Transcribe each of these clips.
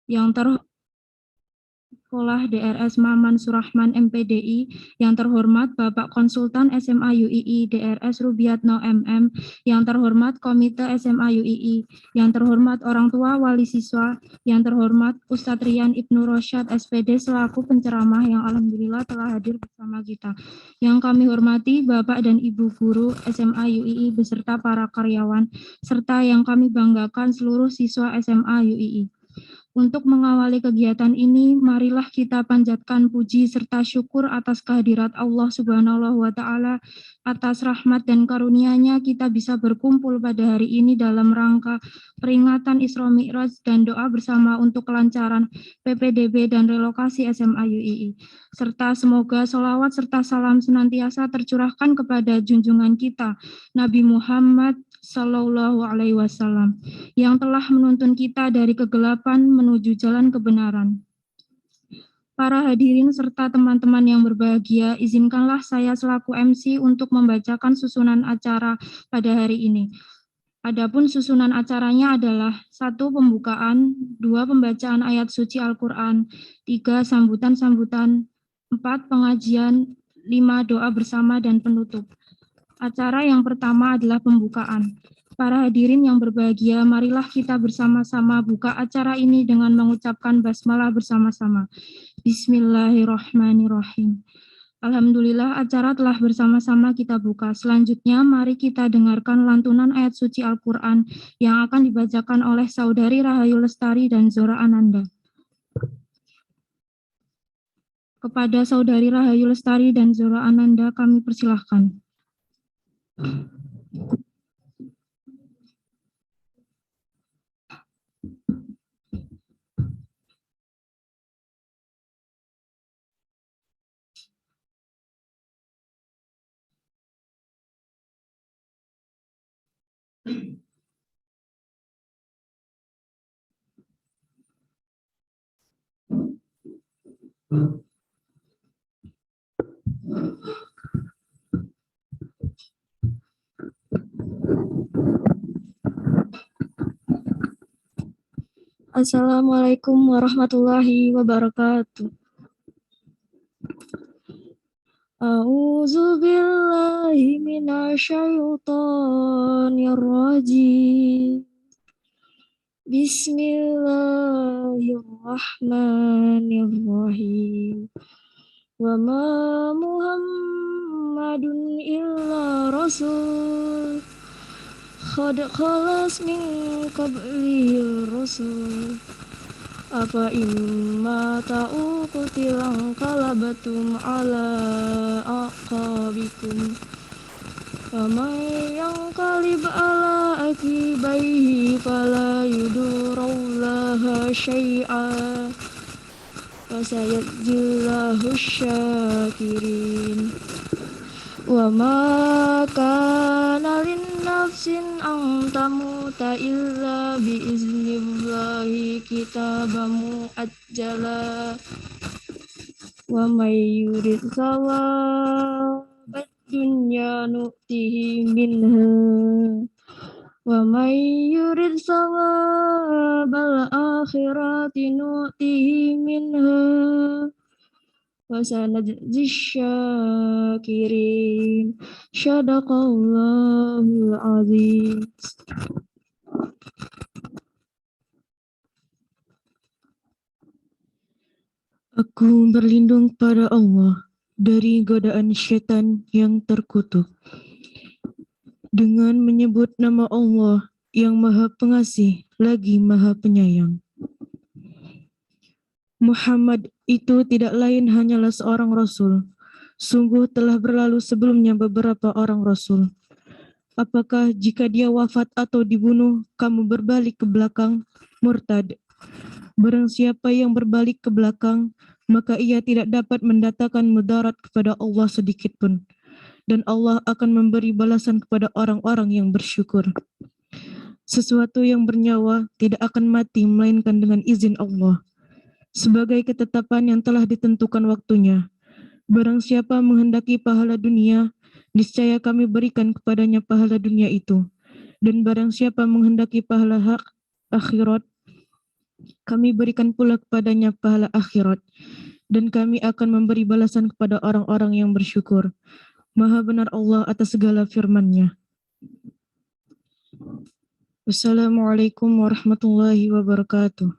Yang terhormat Sekolah DRS Maman Surahman MPDI, yang terhormat Bapak Konsultan SMA UII DRS Rubiatno MM, yang terhormat Komite SMA UII, yang terhormat orang tua wali siswa, yang terhormat Ustadz Rian Ibnu Rosyad SPD selaku penceramah yang alhamdulillah telah hadir bersama kita. Yang kami hormati Bapak dan Ibu guru SMA UII beserta para karyawan, serta yang kami banggakan seluruh siswa SMA UII. Untuk mengawali kegiatan ini, marilah kita panjatkan puji serta syukur atas kehadirat Allah Subhanahu wa Ta'ala, atas rahmat dan karunia-Nya kita bisa berkumpul pada hari ini dalam rangka peringatan Isra Mi'raj dan doa bersama untuk kelancaran PPDB dan relokasi SMA UII. Serta semoga sholawat serta salam senantiasa tercurahkan kepada junjungan kita, Nabi Muhammad Sallallahu Alaihi Wasallam, yang telah menuntun kita dari kegelapan menuju jalan kebenaran. Para hadirin serta teman-teman yang berbahagia, izinkanlah saya selaku MC untuk membacakan susunan acara pada hari ini. Adapun susunan acaranya adalah 1. Pembukaan, 2. Pembacaan ayat suci Al-Quran, 3. Sambutan-sambutan, 4. Pengajian, 5. Doa bersama dan penutup. Acara yang pertama adalah pembukaan. Para hadirin yang berbahagia, marilah kita bersama-sama buka acara ini dengan mengucapkan basmalah bersama-sama. Bismillahirrahmanirrahim. Alhamdulillah acara telah bersama-sama kita buka. Selanjutnya mari kita dengarkan lantunan ayat suci Al-Quran yang akan dibacakan oleh Saudari Rahayu Lestari dan Zora Ananda. Kepada Saudari Rahayu Lestari dan Zora Ananda kami persilahkan. Assalamualaikum warahmatullahi wabarakatuh. A'udzu billahi minasyaitonir rajim. Bismillahirrahmanirrahim. Wa ma Muhammadun illa rasul qad khalas min qablihi rasul apa imma ta'u qutilang kalabatum ala aqabikum faman yanqalib ala akibaihi fala yudurrallaha syai'a fasayajzillahu syakirin. Wa ma kana linnafsin an tamuta illa biiznillahi kitaban muajjala wa may yurid thawabad dunya nu'tihi minha wa may yurid thawabal akhirati nu'tihi minha wasanajzi syakirin. Syadaqallahul azim. Aku berlindung pada Allah dari godaan syaitan yang terkutuk dengan menyebut nama Allah yang Maha Pengasih lagi Maha Penyayang. Muhammad itu tidak lain hanyalah seorang Rasul. Sungguh telah berlalu sebelumnya beberapa orang Rasul. Apakah jika dia wafat atau dibunuh, kamu berbalik ke belakang? Murtad. Barang siapa yang berbalik ke belakang, maka ia tidak dapat mendatangkan mudarat kepada Allah sedikit pun. Dan Allah akan memberi balasan kepada orang-orang yang bersyukur. Sesuatu yang bernyawa tidak akan mati melainkan dengan izin Allah, sebagai ketetapan yang telah ditentukan waktunya. Barang siapa menghendaki pahala dunia, niscaya kami berikan kepadanya pahala dunia itu. Dan barang siapa menghendaki pahala hak akhirat, Kami berikan pula kepadanya pahala akhirat, dan kami akan memberi balasan kepada orang-orang yang bersyukur. Maha benar Allah atas segala firman-Nya. Wassalamualaikum warahmatullahi wabarakatuh.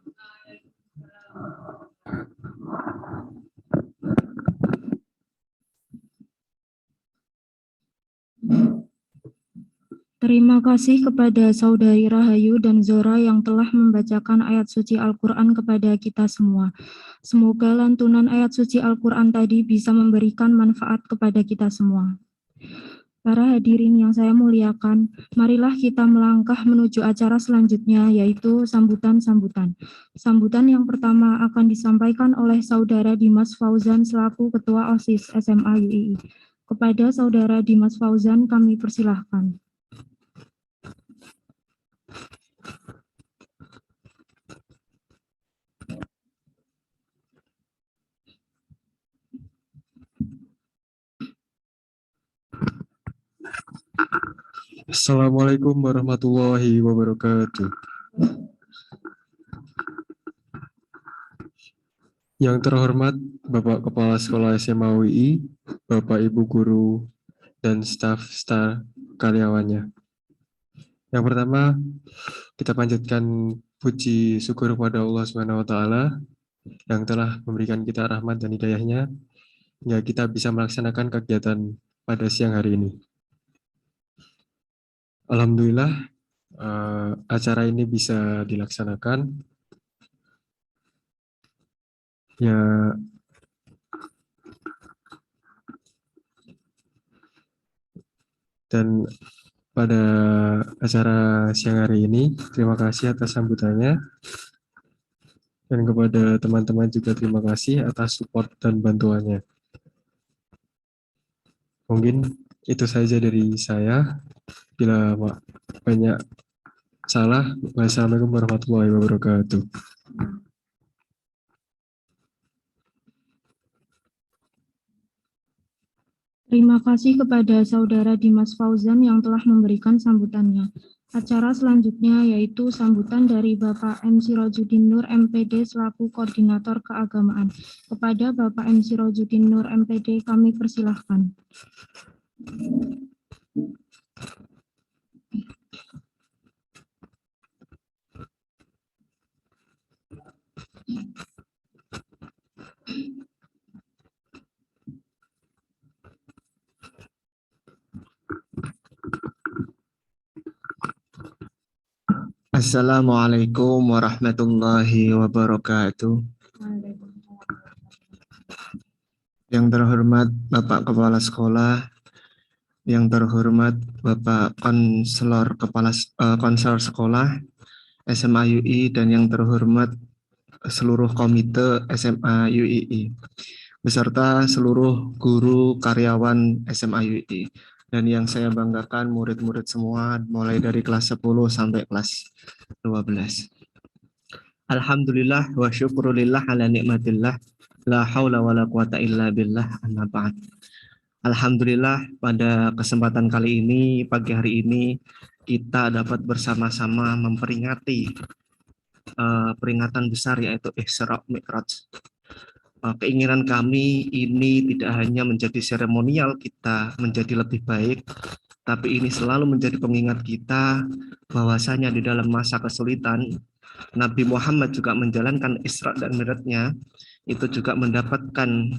Terima kasih kepada Saudari Rahayu dan Zora yang telah membacakan ayat suci Al-Quran kepada kita semua. Semoga lantunan ayat suci Al-Quran tadi bisa memberikan manfaat kepada kita semua. Para hadirin yang saya muliakan, marilah kita melangkah menuju acara selanjutnya, yaitu sambutan-sambutan. Sambutan yang pertama akan disampaikan oleh Saudara Dimas Fauzan selaku Ketua OSIS SMA UII. Kepada Saudara Dimas Fauzan kami persilahkan. Assalamualaikum warahmatullahi wabarakatuh. Yang terhormat Bapak Kepala Sekolah SMA UI, Bapak Ibu Guru, dan staf karyawannya. Yang pertama, kita panjatkan puji syukur kepada Allah Subhanahu wa taala yang telah memberikan kita rahmat dan hidayahnya hingga kita bisa melaksanakan kegiatan pada siang hari ini. Alhamdulillah acara ini bisa dilaksanakan. Ya, dan pada acara siang hari ini, terima kasih atas sambutannya. Dan kepada teman-teman juga terima kasih atas support dan bantuannya. Mungkin itu saja dari saya. Bila banyak salah, wassalamualaikum warahmatullahi wabarakatuh. Terima kasih kepada Saudara Dimas Fauzan yang telah memberikan sambutannya. Acara selanjutnya yaitu sambutan dari Bapak M. Sirojudin Nur MPD selaku Koordinator Keagamaan. Kepada Bapak M. Sirojudin Nur MPD kami persilahkan. Assalamualaikum warahmatullahi wabarakatuh. Yang terhormat Bapak Kepala Sekolah, yang terhormat Bapak Konselor Sekolah SMA UI, dan yang terhormat seluruh komite SMA UII, beserta seluruh guru karyawan SMA UII. Dan yang saya banggakan murid-murid semua mulai dari kelas 10 sampai kelas 12. Alhamdulillah wa syukurulillah ala nikmatillah la haula wa la quwata illa billah amma ba'd. Alhamdulillah pada kesempatan kali ini, pagi hari ini, kita dapat bersama-sama memperingati peringatan besar yaitu Isra Mi'raj. Keinginan kami ini tidak hanya menjadi seremonial kita menjadi lebih baik, tapi ini selalu menjadi pengingat kita bahwasanya di dalam masa kesulitan, Nabi Muhammad juga menjalankan Isra dan Mi'rajnya, itu juga mendapatkan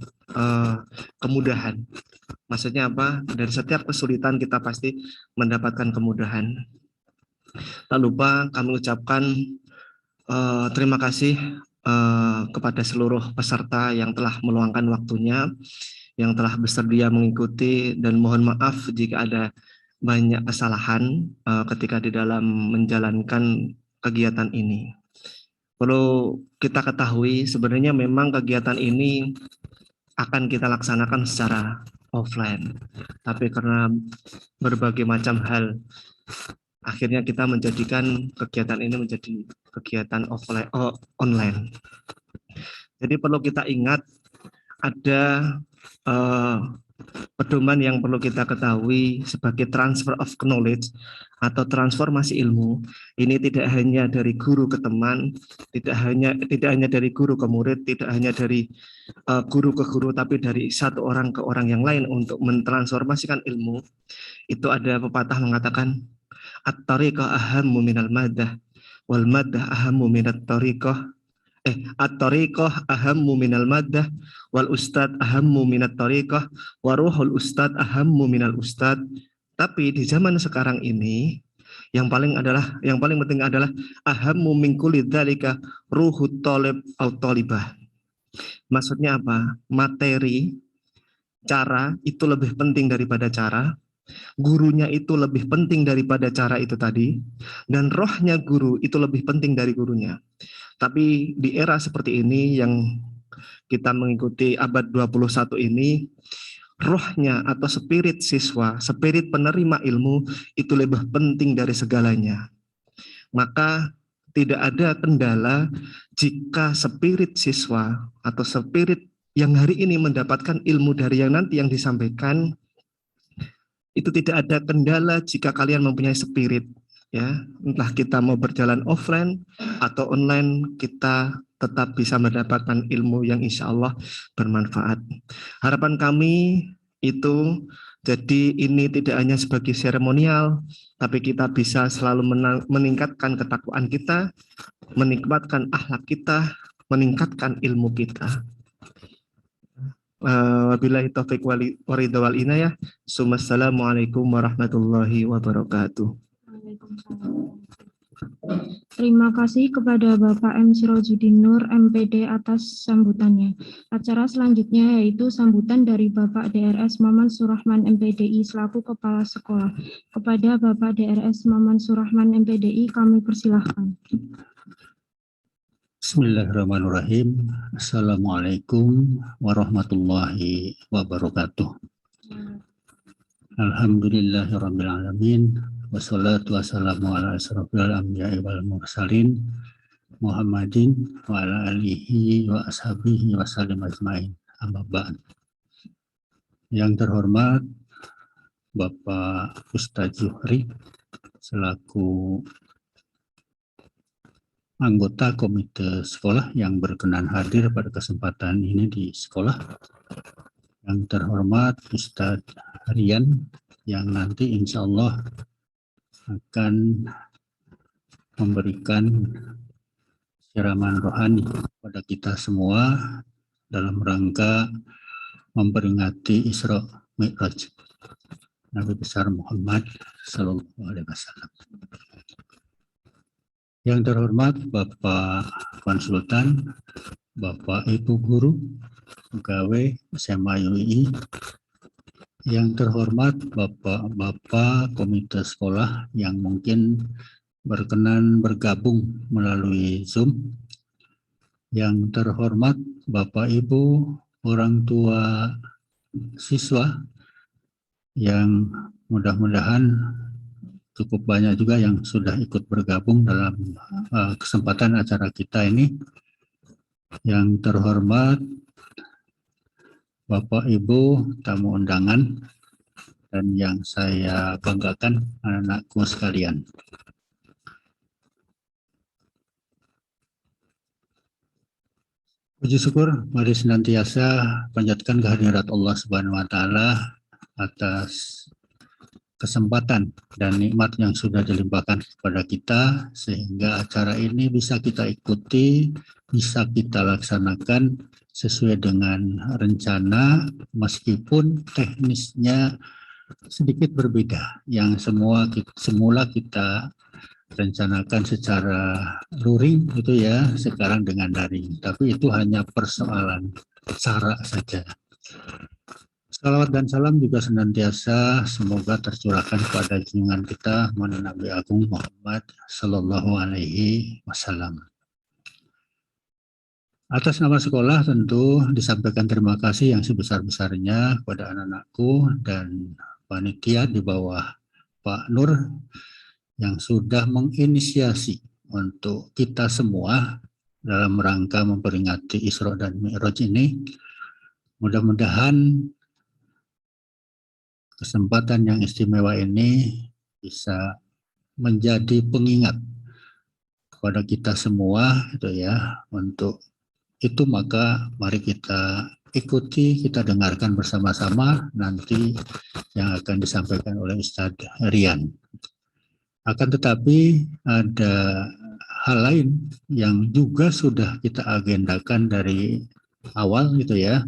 kemudahan. Maksudnya apa? Dari setiap kesulitan kita pasti mendapatkan kemudahan. Tak lupa kami ucapkan terima kasih kepada seluruh peserta yang telah meluangkan waktunya, yang telah bersedia mengikuti, dan mohon maaf jika ada banyak kesalahan ketika di dalam menjalankan kegiatan ini. Perlu kita ketahui sebenarnya memang kegiatan ini akan kita laksanakan secara offline, tapi karena berbagai macam hal akhirnya kita menjadikan kegiatan ini menjadi kegiatan online. Jadi perlu kita ingat ada pedoman yang perlu kita ketahui sebagai transfer of knowledge atau transformasi ilmu ini tidak hanya dari guru ke teman, tidak hanya dari guru ke murid, tidak hanya dari guru ke guru, tapi dari satu orang ke orang yang lain untuk mentransformasikan ilmu. Itu ada pepatah mengatakan at-tariqah ahammu minal maddah wal maddah ahammu minat tariqah. At-tariqah ahammu minal maddah wal ustad ahammu minat tariqah wa ruhul ustad ahammu minal ustad. Tapi di zaman sekarang ini yang paling penting adalah ahammu min kulli dzalika ruhut talib au talibah. Maksudnya apa? Materi, cara itu lebih penting daripada cara. Gurunya itu lebih penting daripada cara itu tadi, dan rohnya guru itu lebih penting dari gurunya. Tapi di era seperti ini yang kita mengikuti abad 21 ini, rohnya atau spirit siswa, spirit penerima ilmu itu lebih penting dari segalanya. Maka tidak ada kendala jika spirit siswa atau spirit yang hari ini mendapatkan ilmu dari yang nanti yang disampaikan, itu tidak ada kendala jika kalian mempunyai spirit, ya, entah kita mau berjalan offline atau online, kita tetap bisa mendapatkan ilmu yang insya Allah bermanfaat. Harapan kami itu, jadi ini tidak hanya sebagai seremonial, tapi kita bisa selalu meningkatkan ketakwaan kita, menikmatkan akhlak kita, meningkatkan ilmu kita. Wabillahi taufiq waridha wal inayah. Assalamualaikum warahmatullahi wabarakatuh. Terima kasih kepada Bapak M. Sirojudin Nur, MPD atas sambutannya. Acara selanjutnya yaitu sambutan dari Bapak DRS Maman Surahman MPDI selaku Kepala Sekolah. Kepada Bapak DRS Maman Surahman MPDI kami persilahkan. Bismillahirrahmanirrahim. Assalamualaikum warahmatullahi wabarakatuh. Alhamdulillahirabbil alamin. Wassalatu wassalamu ala asrofil anbiya'i wal mursalin Muhammadin wa ala alihi wa ashabihi wa sallim ajmain. Amma ba'd. Yang terhormat Bapak Ustadz Zuhri selaku anggota komite sekolah yang berkenan hadir pada kesempatan ini di sekolah. Yang terhormat Ustadz Rian yang nanti insya Allah akan memberikan siraman rohani kepada kita semua dalam rangka memperingati Isra Mi'raj Nabi besar Muhammad Sallallahu Alaihi Wasallam. Yang terhormat Bapak Konsultan, Bapak Ibu Guru, Pegawai SMA UII, yang terhormat Bapak-Bapak Komite Sekolah yang mungkin berkenan bergabung melalui Zoom, yang terhormat Bapak Ibu, orang tua siswa, yang mudah-mudahan cukup banyak juga yang sudah ikut bergabung dalam kesempatan acara kita ini. Yang terhormat Bapak Ibu tamu undangan dan yang saya banggakan anak-anakku sekalian. Puji syukur mari senantiasa panjatkan kehadirat Allah Subhanahu wa taala atas kesempatan dan nikmat yang sudah dilimpahkan kepada kita sehingga acara ini bisa kita ikuti, bisa kita laksanakan sesuai dengan rencana meskipun teknisnya sedikit berbeda yang semula kita rencanakan secara luring itu ya, sekarang dengan daring, tapi itu hanya persoalan cara saja. Salawat dan salam juga senantiasa semoga tercurahkan kepada junjungan kita Nabi Agung Muhammad Sallallahu Alaihi Wasallam. Atas nama sekolah tentu disampaikan terima kasih yang sebesar-besarnya kepada anak-anakku dan panitia di bawah Pak Nur yang sudah menginisiasi untuk kita semua dalam rangka memperingati Isra dan Mi'raj ini. Mudah-mudahan kesempatan yang istimewa ini bisa menjadi pengingat kepada kita semua gitu ya. Untuk itu maka mari kita ikuti, kita dengarkan bersama-sama nanti yang akan disampaikan oleh Ustadz Rian. Akan tetapi ada hal lain yang juga sudah kita agendakan dari awal gitu ya.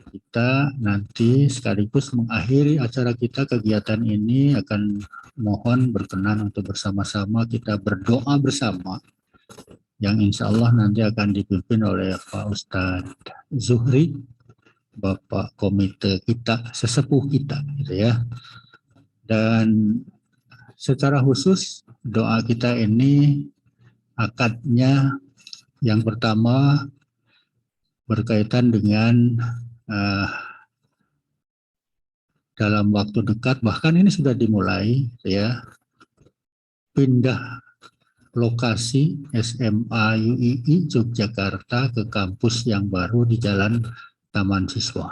Kita nanti sekaligus mengakhiri acara kita, kegiatan ini akan mohon berkenan untuk bersama-sama kita berdoa bersama yang insya Allah nanti akan dipimpin oleh Pak Ustadz Zuhri, Bapak Komite kita, sesepuh kita gitu ya. Dan secara khusus doa kita ini akadnya yang pertama berkaitan dengan dalam waktu dekat, bahkan ini sudah dimulai ya, pindah lokasi SMA UII Yogyakarta ke kampus yang baru di Jalan Taman Siswa.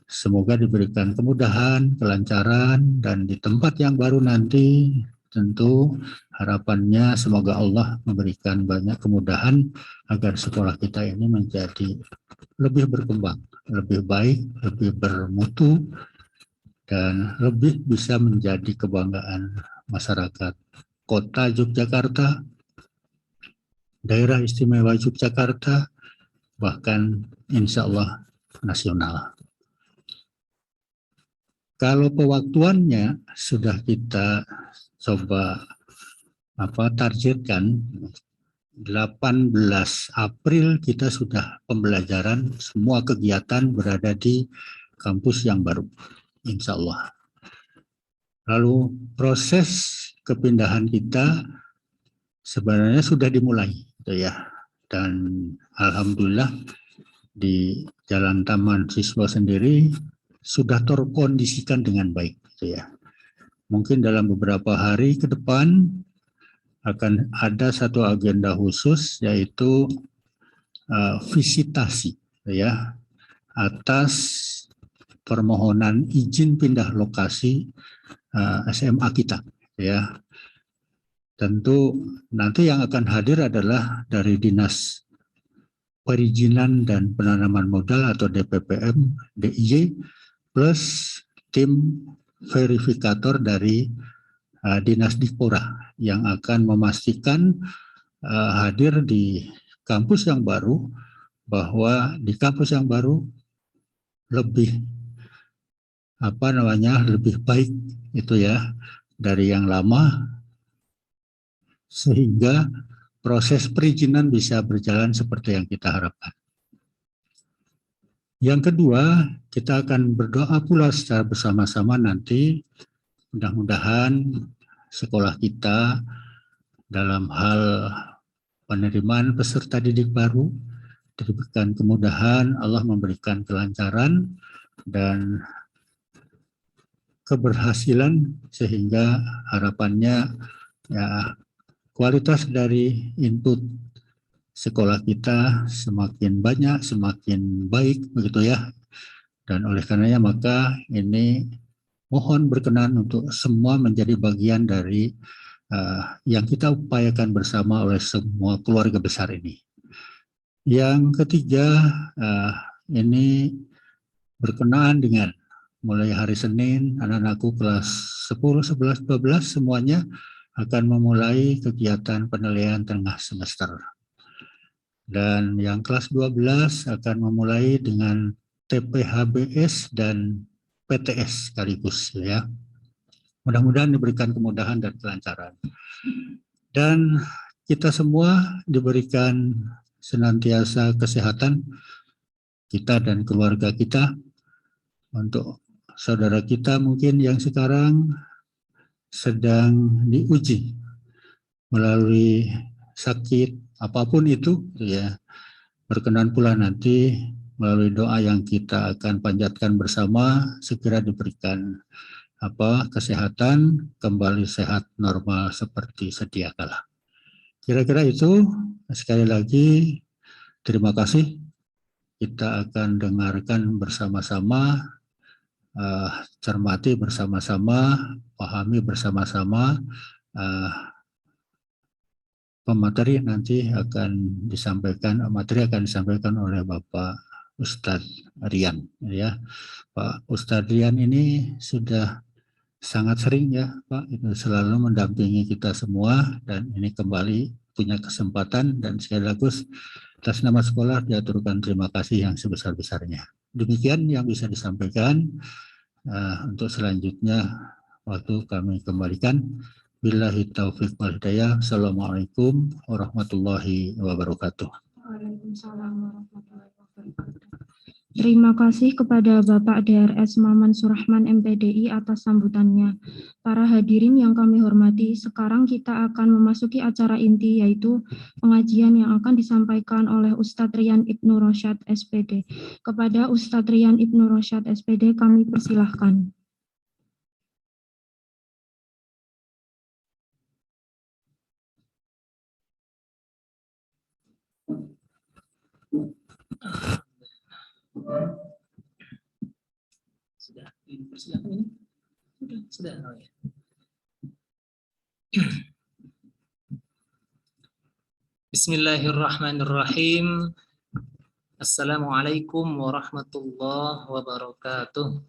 Semoga diberikan kemudahan, kelancaran, dan di tempat yang baru nanti tentu harapannya semoga Allah memberikan banyak kemudahan agar sekolah kita ini menjadi lebih berkembang, lebih baik, lebih bermutu, dan lebih bisa menjadi kebanggaan masyarakat Kota Yogyakarta, Daerah Istimewa Yogyakarta, bahkan insya Allah nasional. Kalau pewaktuannya sudah kita coba targetkan 18 April kita sudah pembelajaran, semua kegiatan berada di kampus yang baru, insya Allah. Lalu proses kepindahan kita sebenarnya sudah dimulai, gitu ya. Dan alhamdulillah di Jalan Taman Siswa sendiri sudah terkondisikan dengan baik, gitu ya. Mungkin dalam beberapa hari ke depan akan ada satu agenda khusus yaitu visitasi, ya, atas permohonan izin pindah lokasi SMA kita, ya. Tentu nanti yang akan hadir adalah dari Dinas Perizinan dan Penanaman Modal atau DPPM DIY plus tim verifikator dari Dinas Dikpora yang akan memastikan hadir di kampus yang baru, bahwa di kampus yang baru lebih lebih baik itu ya dari yang lama, sehingga proses perizinan bisa berjalan seperti yang kita harapkan. Yang kedua, kita akan berdoa pula secara bersama-sama nanti, mudah-mudahan sekolah kita dalam hal penerimaan peserta didik baru diberikan kemudahan, Allah memberikan kelancaran dan keberhasilan, sehingga harapannya ya kualitas dari input sekolah kita semakin banyak, semakin baik begitu ya. Dan oleh karenanya maka ini mohon berkenan untuk semua menjadi bagian dari yang kita upayakan bersama oleh semua keluarga besar ini. Yang ketiga, ini berkenaan dengan mulai hari Senin, anak-anakku kelas 10, 11, 12 semuanya akan memulai kegiatan penilaian tengah semester. Dan yang kelas 12 akan memulai dengan TPHBS dan PTS sekaligus ya. Mudah-mudahan diberikan kemudahan dan kelancaran. Dan kita semua diberikan senantiasa kesehatan, kita dan keluarga kita. Untuk saudara kita mungkin yang sekarang sedang diuji melalui sakit apapun itu ya, berkenan pula nanti melalui doa yang kita akan panjatkan bersama segera diberikan kesehatan, kembali sehat normal seperti sedia kala. Kira-kira itu. Sekali lagi terima kasih. Kita akan dengarkan bersama-sama cermati bersama-sama, pahami bersama-sama. Materi akan disampaikan oleh Bapak Ustadz Rian, ya. Pak Ustadz Rian ini sudah sangat sering, ya Pak, itu selalu mendampingi kita semua, dan ini kembali punya kesempatan, dan sekaligus atas nama sekolah diaturkan terima kasih yang sebesar-besarnya. Demikian yang bisa disampaikan. Untuk selanjutnya waktu kami kembalikan. Billahi taufiq wal hidayah. Assalamualaikum warahmatullahi wabarakatuh. Waalaikumsalam warahmatullahi wabarakatuh. Terima kasih kepada Bapak DRS Maman Surahman MPDI atas sambutannya. Para hadirin yang kami hormati, sekarang kita akan memasuki acara inti, yaitu pengajian yang akan disampaikan oleh Ustadz Rian Ibnu Rosyad SPD. Kepada Ustadz Rian Ibnu Rosyad SPD kami persilahkan. Sudah dipersilakan ini? Sudah. Oh ya. Bismillahirrahmanirrahim. Assalamualaikum warahmatullahi wabarakatuh.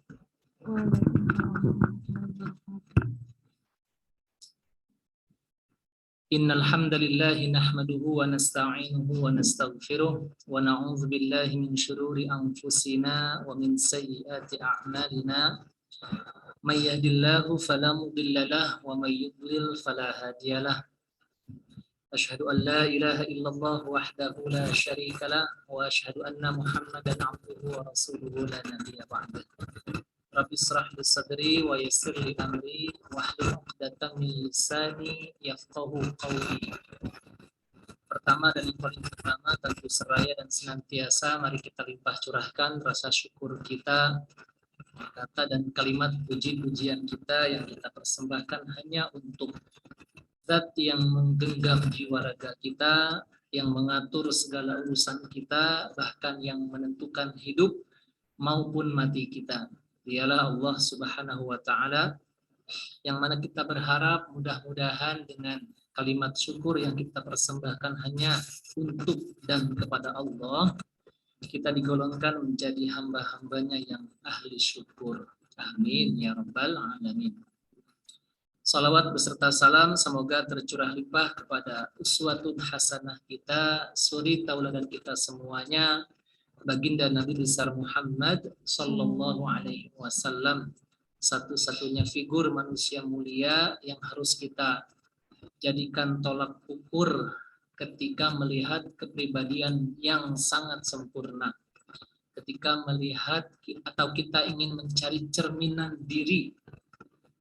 Innal hamdalillah nahmaduhu wa nasta'inuhu wa nastaghfiruh wa na'udzu billahi min shururi anfusina wa min sayyiati a'malina. May yahdihillahu fala mudilla lahu wa may yudlil fala hadiyalah. Asyhadu an la ilaha illallah wahdahu la syarika lah wa asyhadu anna Muhammadan 'abduhu wa rasuluhu la nabiyya ba'dah. Rabbi israh li sadri wa yassir li amri wahlul 'uqdatam min lisani yafqahu qawli. Pertama dan yang paling pertama, tentu seraya dan senantiasa mari kita limpah curahkan rasa syukur kita, kata dan kalimat puji-pujian kita yang kita persembahkan hanya untuk Zat yang menggenggam jiwa raga kita, yang mengatur segala urusan kita, bahkan yang menentukan hidup maupun mati kita. Dialah Allah Subhanahu wa Ta'ala, yang mana kita berharap mudah-mudahan dengan kalimat syukur yang kita persembahkan hanya untuk dan kepada Allah, kita digolongkan menjadi hamba-hambanya yang ahli syukur. Amin ya rabbal alamin. Salawat beserta salam semoga tercurah limpah kepada uswatun hasanah kita, suri tauladan kita semuanya, baginda Nabi besar Muhammad sallallahu alaihi wasallam, satu-satunya figur manusia mulia yang harus kita jadikan tolak ukur ketika melihat kepribadian yang sangat sempurna. Ketika melihat atau kita ingin mencari cerminan diri,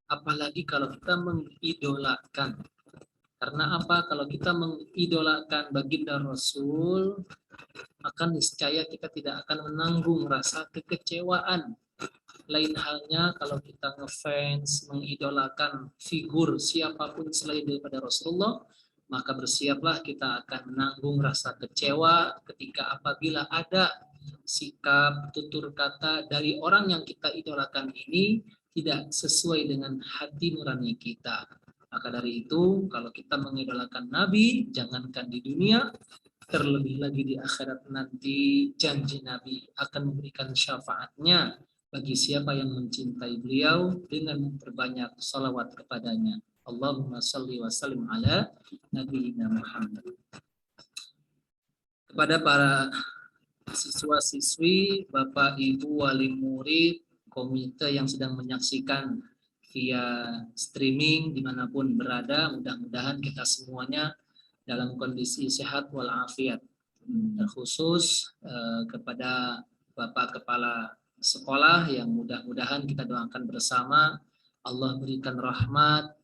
apalagi kalau kita mengidolakan. Karena apa? Kalau kita mengidolakan baginda Rasul, maka niscaya kita tidak akan menanggung rasa kekecewaan. Lain halnya kalau kita ngefans, mengidolakan figur siapapun selain daripada Rasulullah, maka bersiaplah kita akan menanggung rasa kecewa ketika apabila ada sikap, tutur kata dari orang yang kita idolakan ini tidak sesuai dengan hati nurani kita. Maka dari itu, kalau kita mengidolakan Nabi, jangankan di dunia, terlebih lagi di akhirat nanti, janji Nabi akan memberikan syafaatnya bagi siapa yang mencintai beliau dengan memperbanyak salawat kepadanya. Allahumma salli wa sallim ala nabiyina Muhammad. Kepada para siswa-siswi, Bapak Ibu wali murid, komite yang sedang menyaksikan via streaming dimanapun berada, mudah-mudahan kita semuanya dalam kondisi sehat walafiat. Terkhusus kepada Bapak Kepala Sekolah yang mudah-mudahan kita doakan bersama Allah berikan rahmat,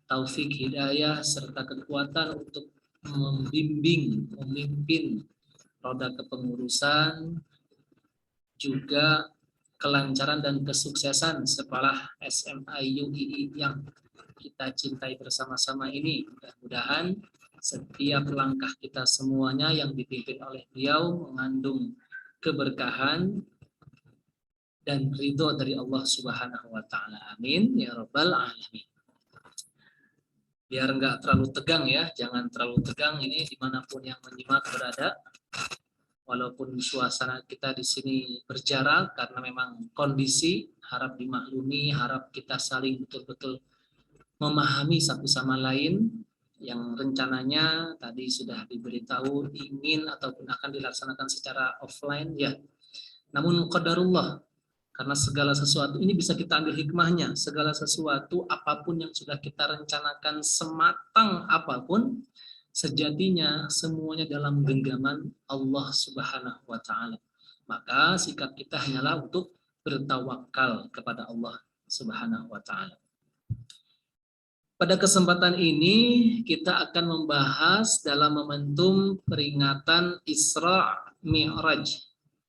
taufik hidayah serta kekuatan untuk membimbing, memimpin roda kepengurusan, juga kelancaran dan kesuksesan sekolah SMA UII yang kita cintai bersama-sama ini. Mudah-mudahan setiap langkah kita semuanya yang dipimpin oleh beliau mengandung keberkahan, dan ridho dari Allah Subhanahu wa taala. Amin ya rabbal alamin. Biar nggak terlalu tegang ya, jangan terlalu tegang ini dimanapun yang menyimak berada. Walaupun suasana kita di sini berjarak karena memang kondisi, harap dimaklumi, harap kita saling betul-betul memahami satu sama lain yang rencananya tadi sudah diberitahu ingin ataupun akan dilaksanakan secara offline ya. Namun qadarullah, karena segala sesuatu ini bisa kita ambil hikmahnya, segala sesuatu apapun yang sudah kita rencanakan sematang apapun, sejatinya semuanya dalam genggaman Allah Subhanahu wa taala. Maka sikap kita hanyalah untuk bertawakal kepada Allah Subhanahu wa taala. Pada kesempatan ini kita akan membahas dalam momentum peringatan Isra Mi'raj.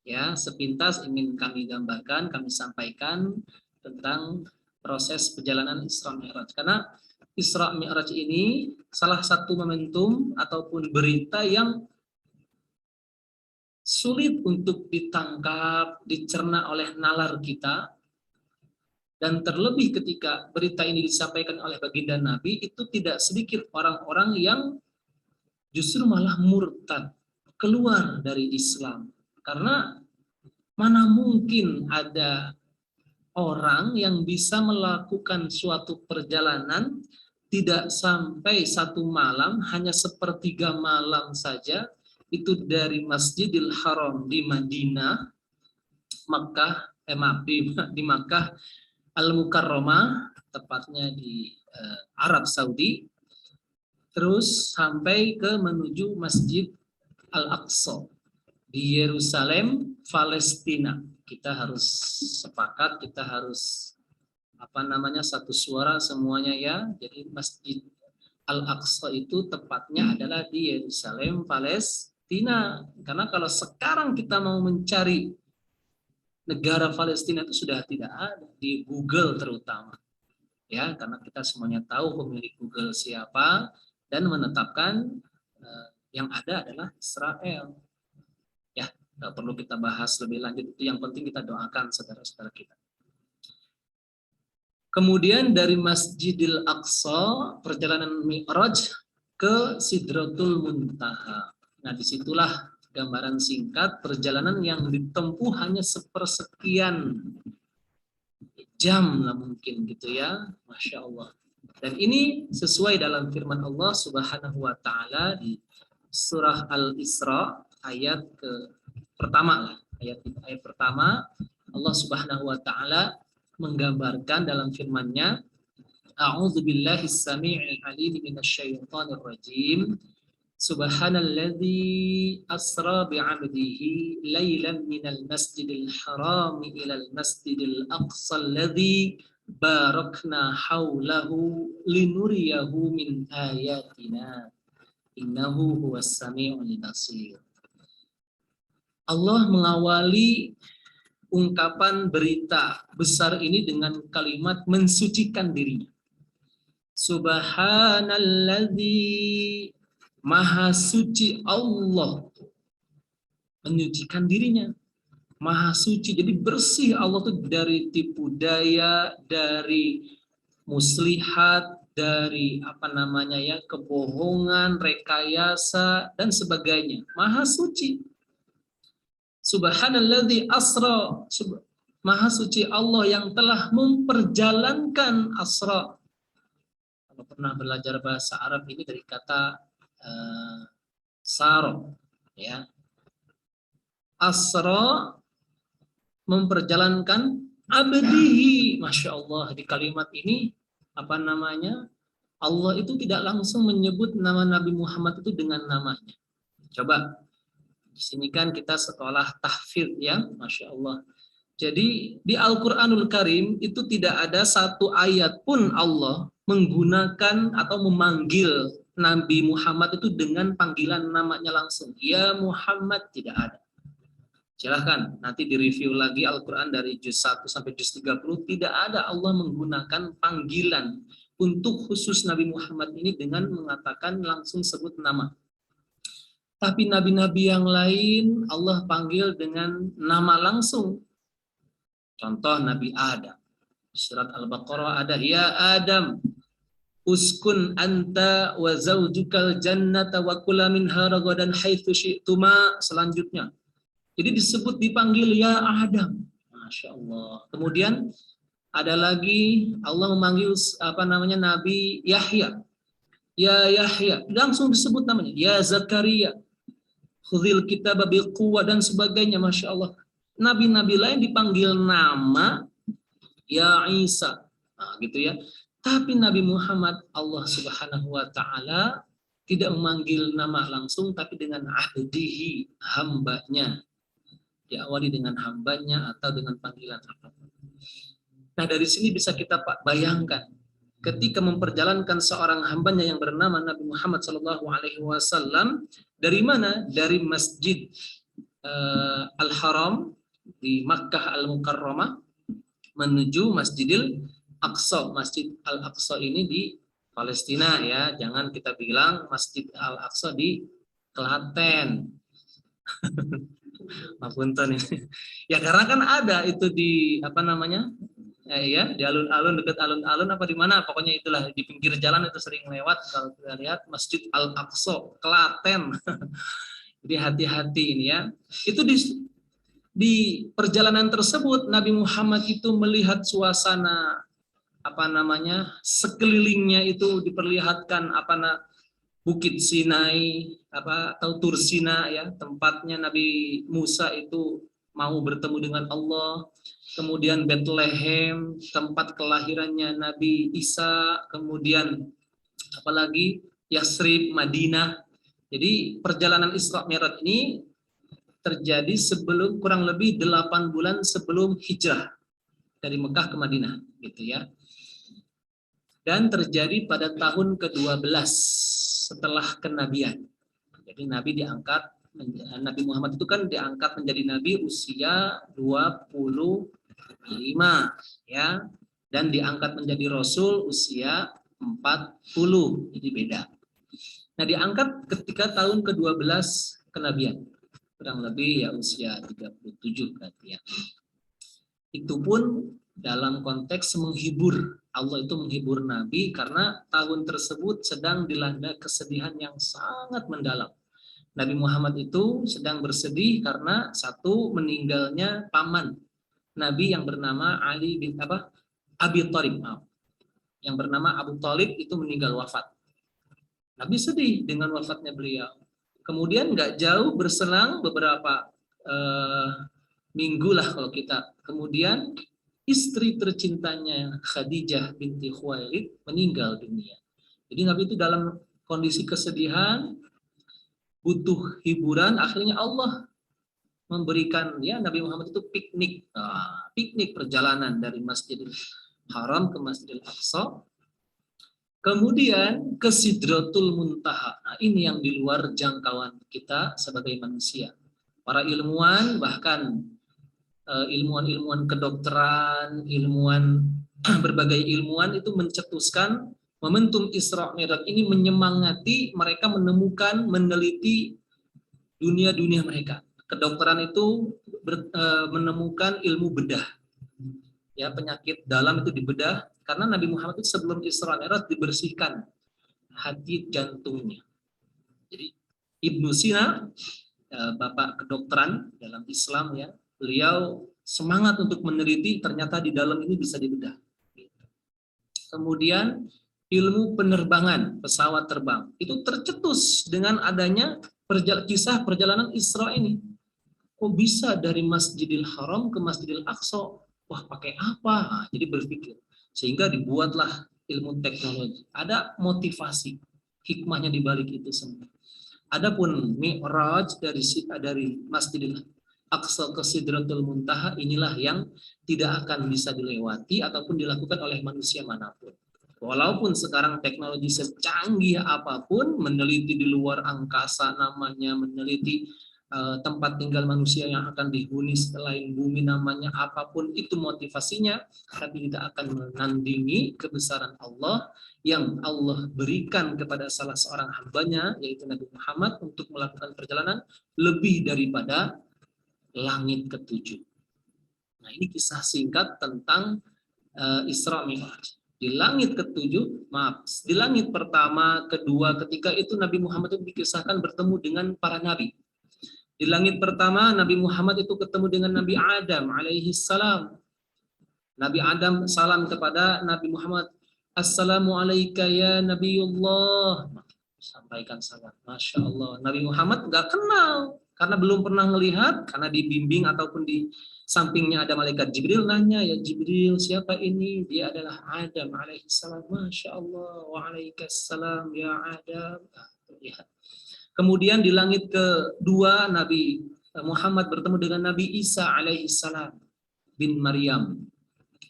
Ya, sepintas ingin kami gambarkan, kami sampaikan tentang proses perjalanan Isra Mi'raj. Karena Isra Mi'raj ini salah satu momentum ataupun berita yang sulit untuk ditangkap, dicerna oleh nalar kita. Dan terlebih ketika berita ini disampaikan oleh baginda Nabi, itu tidak sedikit orang-orang yang justru malah murtad, keluar dari Islam. Karena mana mungkin ada orang yang bisa melakukan suatu perjalanan tidak sampai satu malam, hanya sepertiga malam saja, itu dari Masjidil Haram di Madinah, di Makkah Al-Mukarramah, tepatnya di Arab Saudi, terus sampai ke menuju Masjid Al-Aqsa di Yerusalem, Palestina. Kita harus sepakat, kita harus satu suara semuanya ya. Jadi Masjid Al-Aqsa itu tepatnya adalah di Yerusalem, Palestina. Karena kalau sekarang kita mau mencari negara Palestina itu sudah tidak ada di Google terutama, ya, karena kita semuanya tahu pemilik Google siapa dan menetapkan yang ada adalah Israel. Ya, nggak perlu kita bahas lebih lanjut, itu yang penting kita doakan saudara-saudara kita. Kemudian dari Masjidil Aqsa perjalanan Mi'raj ke Sidratul Muntaha. Nah, disitulah gambaran singkat perjalanan yang ditempuh hanya sepersekian jam lah mungkin gitu ya, Masya Allah. Dan ini sesuai dalam firman Allah Subhanahu wa taala di surah Al-Isra ayat pertama ayat pertama, Allah Subhanahu wa taala menggambarkan dalam firman-Nya, A'udzubillahis samii'il 'aliim minasyaitonir rajim. Subhanalladzi asra bi'abdihi lailan minal masjidil haram ilal masjidil aqsa alladzi barakna haulahu linuriyahu min ayatina innahu huwas sami'ul basir. Allah mengawali ungkapan berita besar ini dengan kalimat mensucikan dirinya. Subhanalladzi, Maha suci Allah, menyucikan dirinya, Maha suci, jadi bersih Allah itu dari tipu daya, dari muslihat, dari kebohongan, rekayasa dan sebagainya. Maha suci. Subhanalladzi asra, Maha suci Allah yang telah memperjalankan asra. Kalau pernah belajar bahasa Arab ini dari kata saro, ya. Asra memperjalankan abdihi, Masya Allah. Di kalimat ini Allah itu tidak langsung menyebut nama Nabi Muhammad itu dengan namanya. Coba di sini kan kita sekolah tahfidz ya, Masya Allah. Jadi di Al-Quranul Karim itu tidak ada satu ayat pun Allah menggunakan atau memanggil Nabi Muhammad itu dengan panggilan namanya langsung. Ya Muhammad, tidak ada. Silahkan nanti direview lagi Al-Quran dari juz 1 sampai juz 30. Tidak ada Allah menggunakan panggilan untuk khusus Nabi Muhammad ini dengan mengatakan langsung sebut nama. Tapi nabi-nabi yang lain Allah panggil dengan nama langsung. Contoh Nabi Adam. Surat Al-Baqarah ada, ya Adam, uskun anta wa zaujukal jannata wa kula minha ragadan haitsu syi'tuma, selanjutnya. Jadi disebut dipanggil ya Adam. Masya Allah. Kemudian ada lagi Allah memanggil Nabi Yahya. Ya Yahya, langsung disebut namanya. Ya Zakaria, khudhil kitaba biquwwah dan sebagainya. Masya Allah. Nabi-nabi lain dipanggil nama ya Isa. Nah, gitu ya. Tapi Nabi Muhammad Allah Subhanahu wa taala tidak memanggil nama langsung, tapi dengan abdihi, hambanya. Diawali dengan hambanya atau dengan panggilan apapun. Nah, dari sini bisa kita bayangkan ketika memperjalankan seorang hambanya yang bernama Nabi Muhammad SAW dari mana? Dari Masjid Al-Haram di Makkah Al-Mukarramah menuju Masjidil Aqsa. Masjid Al-Aqsa ini di Palestina ya, jangan kita bilang Masjid Al-Aqsa di Klaten. Mapunten ini. Ya karena kan ada itu di di alun-alun, dekat alun-alun apa di mana, pokoknya itulah di pinggir jalan itu sering lewat kalau kita lihat Masjid Al-Aqsa, Klaten. Jadi hati-hati ini ya. Itu di perjalanan tersebut Nabi Muhammad itu melihat suasana sekelilingnya itu diperlihatkan Bukit Sinai atau Tur Sina ya, tempatnya Nabi Musa itu mau bertemu dengan Allah. Kemudian Bethlehem, tempat kelahirannya Nabi Isa, kemudian apalagi Yasrib, Madinah. Jadi perjalanan Isra Mi'raj ini terjadi kurang lebih 8 bulan sebelum hijrah dari Mekah ke Madinah gitu ya. Dan terjadi pada tahun ke-12 setelah kenabian. Jadi Nabi Muhammad itu kan diangkat menjadi nabi usia 25 ya, dan diangkat menjadi rasul usia 40. Jadi beda. Nah, diangkat ketika tahun ke-12 kenabian. Kurang lebih ya usia 37 berarti ya. Itu pun dalam konteks menghibur. Allah itu menghibur Nabi karena tahun tersebut sedang dilanda kesedihan yang sangat mendalam. Nabi Muhammad itu sedang bersedih karena satu, meninggalnya paman Nabi yang bernama Abi Thalib. Yang bernama Abu Thalib itu meninggal wafat. Nabi sedih dengan wafatnya beliau. Kemudian nggak jauh berselang beberapa minggu lah kalau kita. Kemudian istri tercintanya Khadijah binti Khuwailid meninggal dunia. Jadi Nabi itu dalam kondisi kesedihan, butuh hiburan, akhirnya Allah memberikan ya Nabi Muhammad itu piknik. Piknik perjalanan dari Masjidil Haram ke Masjidil Aqsa. Kemudian ke Sidratul Muntaha. Nah, ini yang di luar jangkauan kita sebagai manusia. Para ilmuwan, bahkan ilmuwan-ilmuwan kedokteran, berbagai ilmuwan itu mencetuskan momentum Isra Mi'raj ini menyemangati mereka meneliti dunia-dunia mereka. Kedokteran itu menemukan ilmu bedah. Ya, penyakit dalam itu dibedah karena Nabi Muhammad itu sebelum Isra Mi'raj dibersihkan hati jantungnya. Jadi Ibnu Sina, bapak kedokteran dalam Islam ya, beliau semangat untuk meneliti, ternyata di dalam ini bisa dibedah. Kemudian ilmu penerbangan, pesawat terbang, itu tercetus dengan adanya kisah perjalanan Isra ini. Kok bisa dari Masjidil Haram ke Masjidil Aqsa? Wah, pakai apa? Nah, jadi berpikir. Sehingga dibuatlah ilmu teknologi. Ada motivasi, hikmahnya di balik itu semua. Adapun Mi'raj dari Masjidil Aqsa ke Sidratul Muntaha, inilah yang tidak akan bisa dilewati ataupun dilakukan oleh manusia manapun. Walaupun sekarang teknologi secanggih apapun, meneliti di luar angkasa namanya, meneliti tempat tinggal manusia yang akan dihuni selain bumi namanya, apapun itu motivasinya, tapi tidak akan menandingi kebesaran Allah yang Allah berikan kepada salah seorang hambanya, yaitu Nabi Muhammad, untuk melakukan perjalanan lebih daripada langit ketujuh. Nah, ini kisah singkat tentang Isra Mi'raj. Di langit ketujuh, di langit pertama, kedua, ketiga itu Nabi Muhammad itu dikisahkan bertemu dengan para nabi. Di langit pertama Nabi Muhammad itu ketemu dengan Nabi Adam alaihi salam. Nabi Adam salam kepada Nabi Muhammad, "Assalamu alayka ya Nabiullah." Sampaikan salam. Masya Allah. Nabi Muhammad nggak kenal karena belum pernah melihat, karena dibimbing ataupun di sampingnya ada malaikat Jibril, nanya, "Ya Jibril, siapa ini?" Dia adalah Adam alaihi salam. Masya Allah. Waalaikumsalam ya Adam. Lihat. Kemudian di langit kedua Nabi Muhammad bertemu dengan Nabi Isa alaihi salam bin Maryam.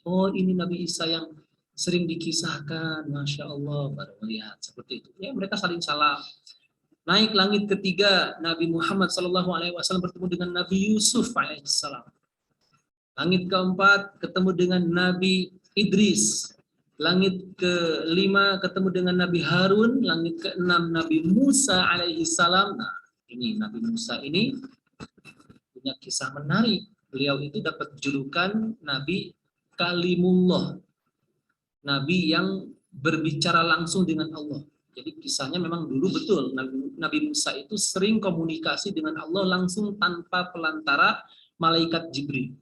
Oh, ini Nabi Isa yang sering dikisahkan, Masya Allah, baru melihat seperti itu. Ya, mereka saling salam. Naik langit ketiga, Nabi Muhammad SAW bertemu dengan Nabi Yusuf alaihissalam. Langit keempat, ketemu dengan Nabi Idris. Langit kelima, ketemu dengan Nabi Harun. Langit keenam, Nabi Musa alaihissalam. Nah, ini Nabi Musa ini punya kisah menarik. Beliau itu dapat julukan Nabi Kalimullah, Nabi yang berbicara langsung dengan Allah. Jadi kisahnya memang dulu betul Nabi Musa itu sering komunikasi dengan Allah langsung tanpa pelantara malaikat Jibril.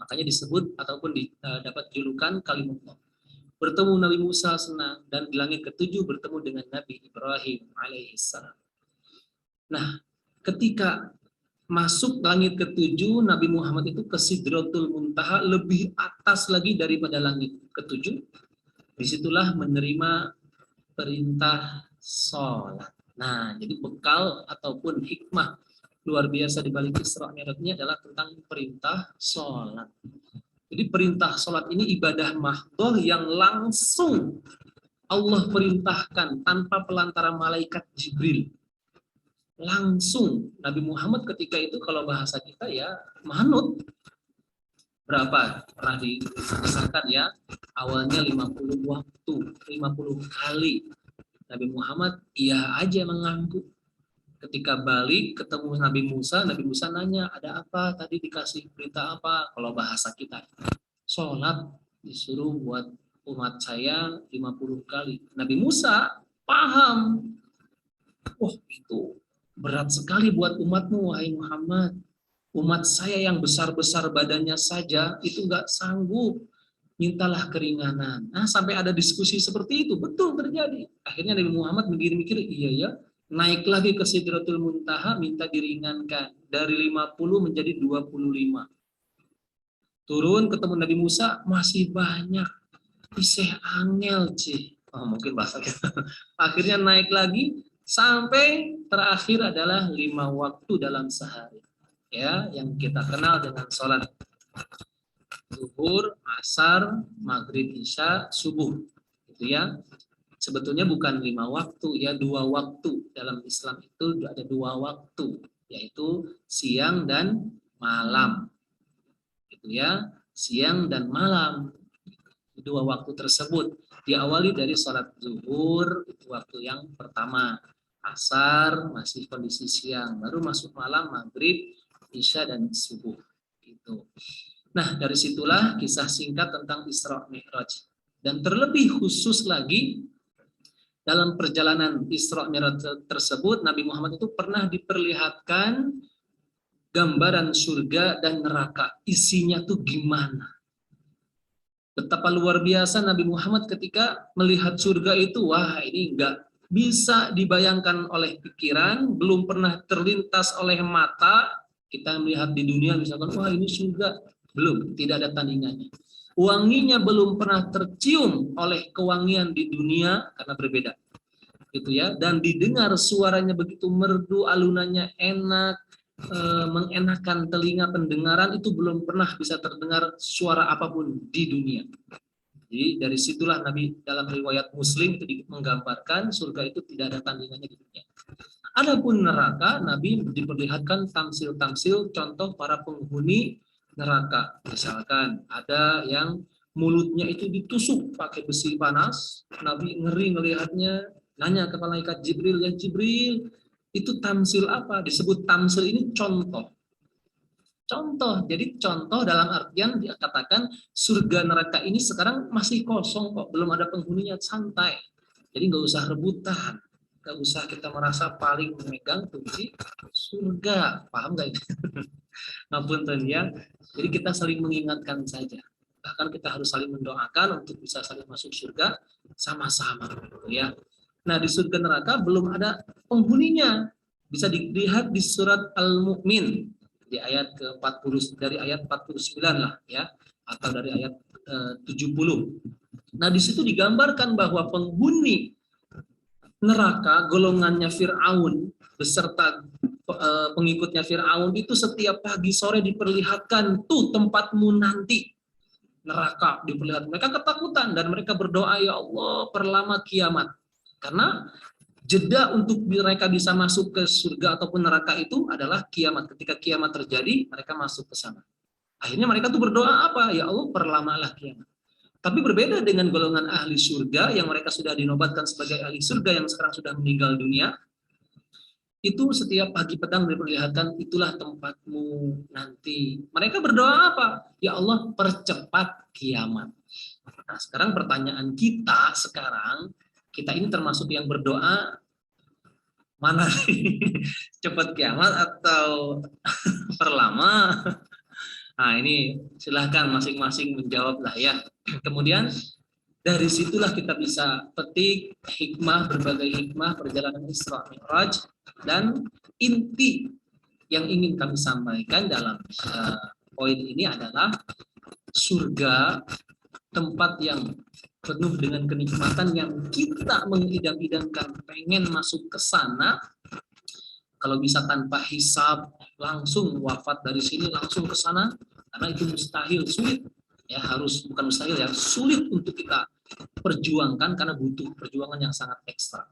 Makanya disebut ataupun dapat julukan Kalimullah. Bertemu Nabi Musa senang, dan di langit ketujuh bertemu dengan Nabi Ibrahim alaihissalam. Nah, ketika masuk langit ketujuh, Nabi Muhammad itu ke Sidratul Muntaha, lebih atas lagi daripada langit ketujuh. Disitulah menerima perintah sholat. Nah, jadi bekal ataupun hikmah luar biasa di balik Isra Mi'raj ini adalah tentang perintah sholat. Jadi perintah sholat ini ibadah mahdhah yang langsung Allah perintahkan tanpa pelantara malaikat Jibril. Langsung Nabi Muhammad ketika itu kalau bahasa kita ya manut. Berapa? Pernah dikisahkan ya, awalnya 50 waktu, 50 kali. Nabi Muhammad iya aja mengangguk. Ketika balik ketemu Nabi Musa nanya, "Ada apa? Tadi dikasih perintah apa?" Kalau bahasa kita, sholat disuruh buat umat saya 50 kali. Nabi Musa paham. Oh, itu berat sekali buat umatmu, wahai Muhammad. Umat saya yang besar-besar badannya saja itu nggak sanggup. Mintalah keringanan. Nah, sampai ada diskusi seperti itu. Betul terjadi. Akhirnya Nabi Muhammad mikir-mikir, iya ya, naik lagi ke Sidratul Muntaha, minta diringankan. Dari 50 menjadi 25. Turun ketemu Nabi Musa, masih banyak. Iseh angel, cih. Oh, mungkin bahasa kita. Akhirnya naik lagi, sampai terakhir adalah 5 waktu dalam sehari, ya, yang kita kenal dengan sholat zuhur, asar, maghrib, isya, subuh, gitu ya. Sebetulnya bukan 5 waktu, ya 2 waktu. Dalam Islam itu ada 2 waktu, yaitu siang dan malam, gitu ya, siang dan malam. 2 waktu tersebut diawali dari sholat zuhur, itu waktu yang pertama. Asar masih kondisi siang, baru masuk malam, maghrib, isya, dan subuh. Gitu. Nah, dari situlah kisah singkat tentang Isra Mi'raj. Dan terlebih khusus lagi, dalam perjalanan Isra Mi'raj tersebut, Nabi Muhammad itu pernah diperlihatkan gambaran surga dan neraka. Isinya tuh gimana? Betapa luar biasa Nabi Muhammad ketika melihat surga itu, wah ini enggak bisa dibayangkan oleh pikiran, belum pernah terlintas oleh mata. Kita melihat di dunia misalkan, wah ini surga, belum, tidak ada tandingannya. Wanginya belum pernah tercium oleh kewangian di dunia karena berbeda, gitu ya. Dan didengar suaranya begitu merdu, alunannya enak, mengenakan telinga pendengaran, itu belum pernah bisa terdengar suara apapun di dunia. Jadi dari situlah Nabi dalam riwayat Muslim itu menggambarkan surga itu tidak ada tandingannya di dunia. Adapun neraka, Nabi diperlihatkan tamsil-tamsil contoh para penghuni neraka. Misalkan ada yang mulutnya itu ditusuk pakai besi panas, Nabi ngeri melihatnya, nanya ke malaikat Jibril, "Ya Jibril, itu tamsil apa?" Disebut tamsil ini contoh. Contoh, jadi contoh dalam artian dia katakan surga neraka ini sekarang masih kosong kok, belum ada penghuninya, santai. Jadi nggak usah rebutan, nggak usah kita merasa paling memegang kunci surga, paham nggak ini? Ngapunten ya. Jadi kita saling mengingatkan saja. Bahkan kita harus saling mendoakan untuk bisa saling masuk surga sama-sama, gitu ya. Nah di surga neraka belum ada penghuninya, bisa dilihat di surat Al-Mu'min di ayat ke-40, dari ayat 49 lah ya, atau dari ayat 70. Nah di situ digambarkan bahwa penghuni neraka golongannya Fir'aun beserta pengikutnya Fir'aun itu setiap pagi sore diperlihatkan tuh tempatmu nanti, neraka diperlihatkan. Mereka ketakutan dan mereka berdoa, ya Allah perlama kiamat, karena jeda untuk mereka bisa masuk ke surga ataupun neraka itu adalah kiamat. Ketika kiamat terjadi, mereka masuk ke sana. Akhirnya mereka tuh berdoa apa? Ya Allah, perlamalah kiamat. Tapi berbeda dengan golongan ahli surga yang mereka sudah dinobatkan sebagai ahli surga yang sekarang sudah meninggal dunia. Itu setiap pagi petang diperlihatkan, itulah tempatmu nanti. Mereka berdoa apa? Ya Allah, percepat kiamat. Nah, sekarang pertanyaan kita sekarang, kita ini termasuk yang berdoa mana nih? Cepat kiamat atau perlama? Nah ini silahkan masing-masing menjawab lah ya. Kemudian dari situlah kita bisa petik hikmah, berbagai hikmah perjalanan Isra Mi'raj, dan inti yang ingin kami sampaikan dalam poin ini adalah surga, tempat yang penuh dengan kenikmatan yang kita mengidam-idamkan pengen masuk ke sana, kalau bisa tanpa hisab, langsung wafat dari sini langsung ke sana, karena itu mustahil, sulit ya, harus bukan mustahil ya, sulit untuk kita perjuangkan karena butuh perjuangan yang sangat ekstra.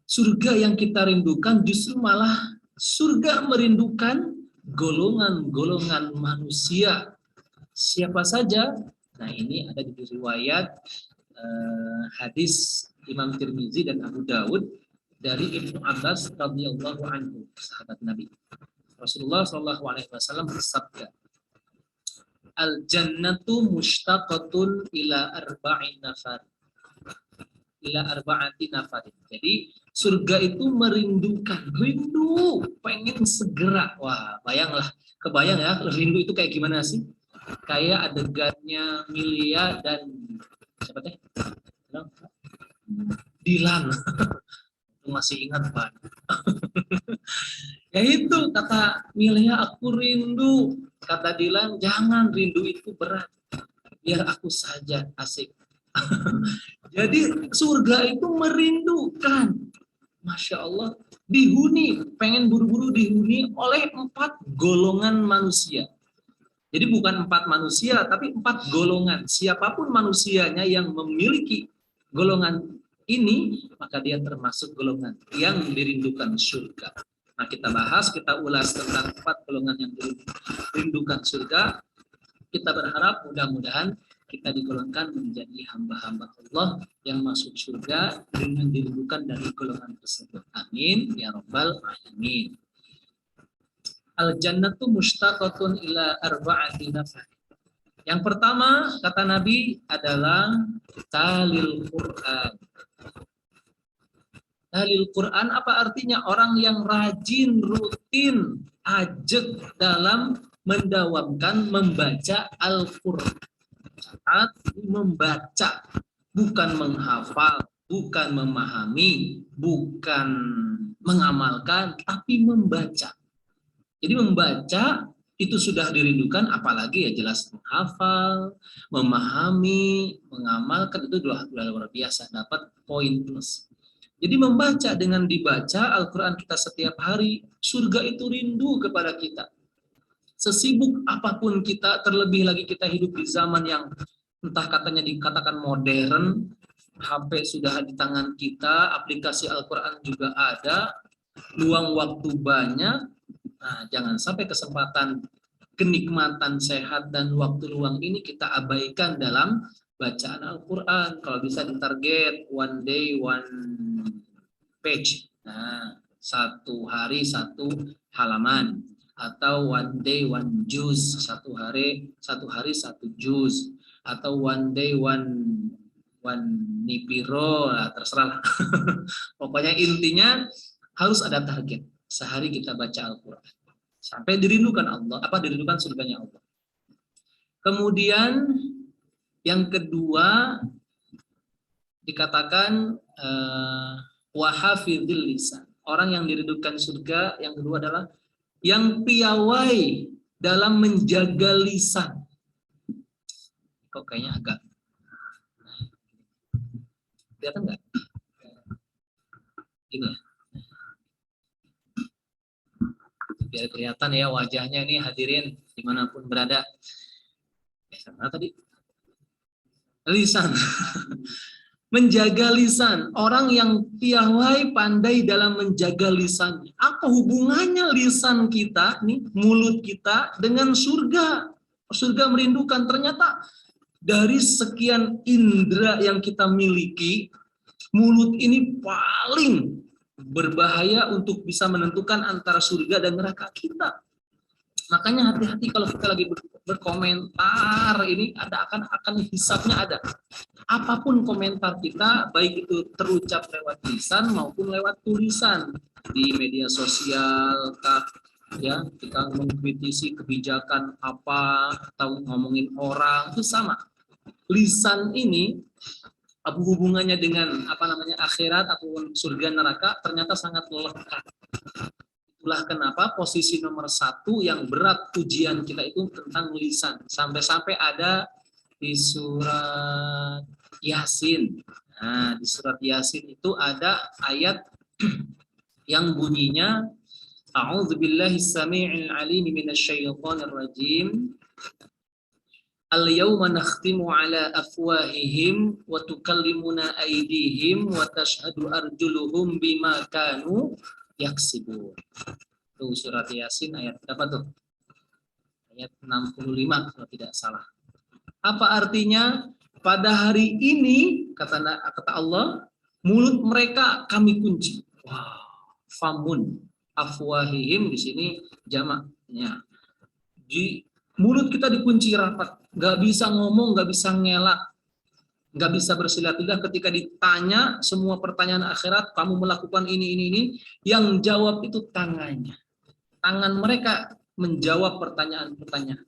Surga yang kita rindukan justru malah surga merindukan golongan-golongan manusia. Siapa saja? Nah ini ada di riwayat hadis Imam Tirmizi dan Abu Dawud dari Ibnu Abbas radhiyallahu anhu, sahabat Nabi. Rasulullah shallallahu alaihi wasallam bersabda, al jannatu mushtaqatun ila arba'in nafar, ila arba'ati nafarin. Jadi surga itu merindukan, rindu, pengen segera. Wah, bayanglah, kebayang ya, rindu itu kayak gimana sih? Kayak adegannya Milia dan siapa teh? Dilan. Masih ingat Pak. Ya itu kata Milia, aku rindu. Kata Dilan, jangan, rindu itu berat. Biar aku saja, asik. Jadi surga itu merindukan. Masya Allah, dihuni, pengen buru-buru dihuni oleh 4 golongan manusia. Jadi bukan 4 manusia, tapi 4 golongan. Siapapun manusianya yang memiliki golongan ini, maka dia termasuk golongan yang dirindukan surga. Nah kita bahas, kita ulas tentang 4 golongan yang dirindukan surga. Kita berharap mudah-mudahan kita digolongkan menjadi hamba-hamba Allah yang masuk surga dengan dirindukan dari golongan tersebut. Amin ya rabbal alamin. Al-jannatu mushtaqatun ila arba'ati nafar. Yang pertama kata Nabi adalah talil Quran. Talil Quran apa artinya? Orang yang rajin, rutin, ajak dalam mendawamkan membaca Al-Quran. Saat membaca, bukan menghafal, bukan memahami, bukan mengamalkan, tapi membaca. Jadi membaca itu sudah dirindukan, apalagi ya jelas menghafal, memahami, mengamalkan, itu luar biasa, dapat poin plus. Jadi membaca, dengan dibaca Al-Quran kita setiap hari, surga itu rindu kepada kita. Sesibuk apapun kita, terlebih lagi kita hidup di zaman yang entah katanya dikatakan modern, HP sudah di tangan kita, aplikasi Al-Quran juga ada, luang waktu banyak. Nah, jangan sampai kesempatan, kenikmatan sehat dan waktu luang ini kita abaikan dalam bacaan Al-Quran. Kalau bisa ditarget one day one page. Nah, 1 hari 1 halaman. atau one day one juz, satu hari satu juz, atau one day one nipiro, nah, terserah. Pokoknya intinya harus ada target. Sehari kita baca Al-Quran sampai dirindukan Allah, dirindukan surganya Allah. Kemudian yang kedua dikatakan wahafidhil lisan. Orang yang dirindukan surga yang kedua adalah yang piawai dalam menjaga lisan. Kok kayaknya agak kelihatan nggak? Ini ya. Biar kelihatan ya wajahnya ini hadirin dimanapun berada. Mana tadi? Lisan. Menjaga lisan. Orang yang piawai pandai dalam menjaga lisannya. Apa hubungannya lisan kita, nih, mulut kita dengan surga? Surga merindukan. Ternyata dari sekian indera yang kita miliki, mulut ini paling berbahaya untuk bisa menentukan antara surga dan neraka kita. Makanya hati-hati kalau kita lagi berkomentar, ini akan hisapnya ada. Apapun komentar kita, baik itu terucap lewat lisan maupun lewat tulisan di media sosial, ya kita mengkritisi kebijakan apa atau ngomongin orang, itu sama. Lisan ini hubungannya dengan akhirat ataupun surga neraka ternyata sangat lekat. Itulah kenapa posisi nomor 1 yang berat ujian kita itu tentang lisan. Sampai-sampai ada di surat Yasin. Nah, di surat Yasin itu ada ayat yang bunyinya A'udzubillahi samii'il 'aliim minasyaitonir rajim. Al-yawma nakhtimu ala afwahihim wa tukallimuna aydihim wa tashhadu arjuluhum bima kanu yaksibun. Itu surat Yasin ayat berapa tuh? Ayat 65 kalau tidak salah. Apa artinya? Pada hari ini kata Allah, mulut mereka kami kunci. Wow, famun afwahihim di sini jamaknya. Di mulut kita dikunci rapat, nggak bisa ngomong, nggak bisa ngelak, nggak bisa bersilat lidah. Ketika ditanya semua pertanyaan akhirat, kamu melakukan ini, yang jawab itu tangannya. Tangan mereka menjawab pertanyaan-pertanyaan.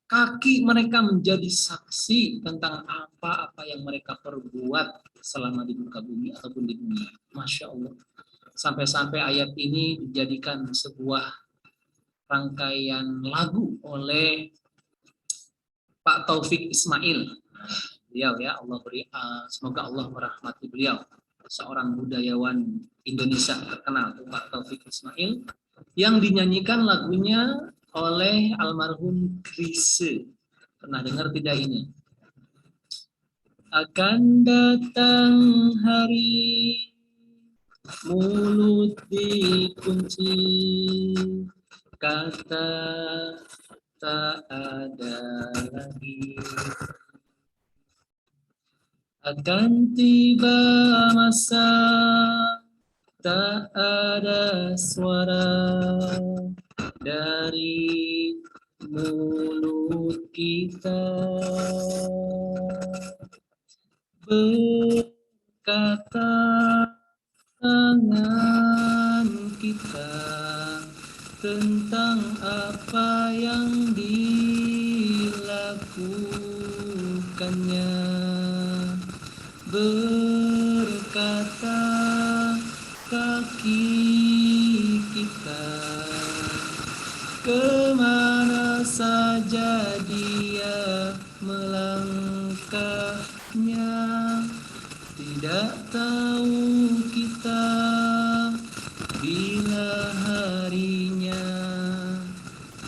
Kaki mereka menjadi saksi tentang apa-apa yang mereka perbuat selama di muka bumi ataupun di dunia. Masya Allah. Sampai-sampai ayat ini dijadikan sebuah rangkaian lagu oleh Pak Taufik Ismail. Beliau ya, semoga Allah merahmati beliau. Seorang budayawan Indonesia terkenal, Pak Taufik Ismail, yang dinyanyikan lagunya oleh almarhum Chrisye. Pernah dengar tidak ini? Akan datang hari mulut dikunci, kata tak ada lagi. Akan tiba masa tak ada suara dari mulut kita berkata tangan kita tentang apa yang dilakukannya, berkata kaki kita kemana saja dia melangkahnya, tidak tahu kita bila harinya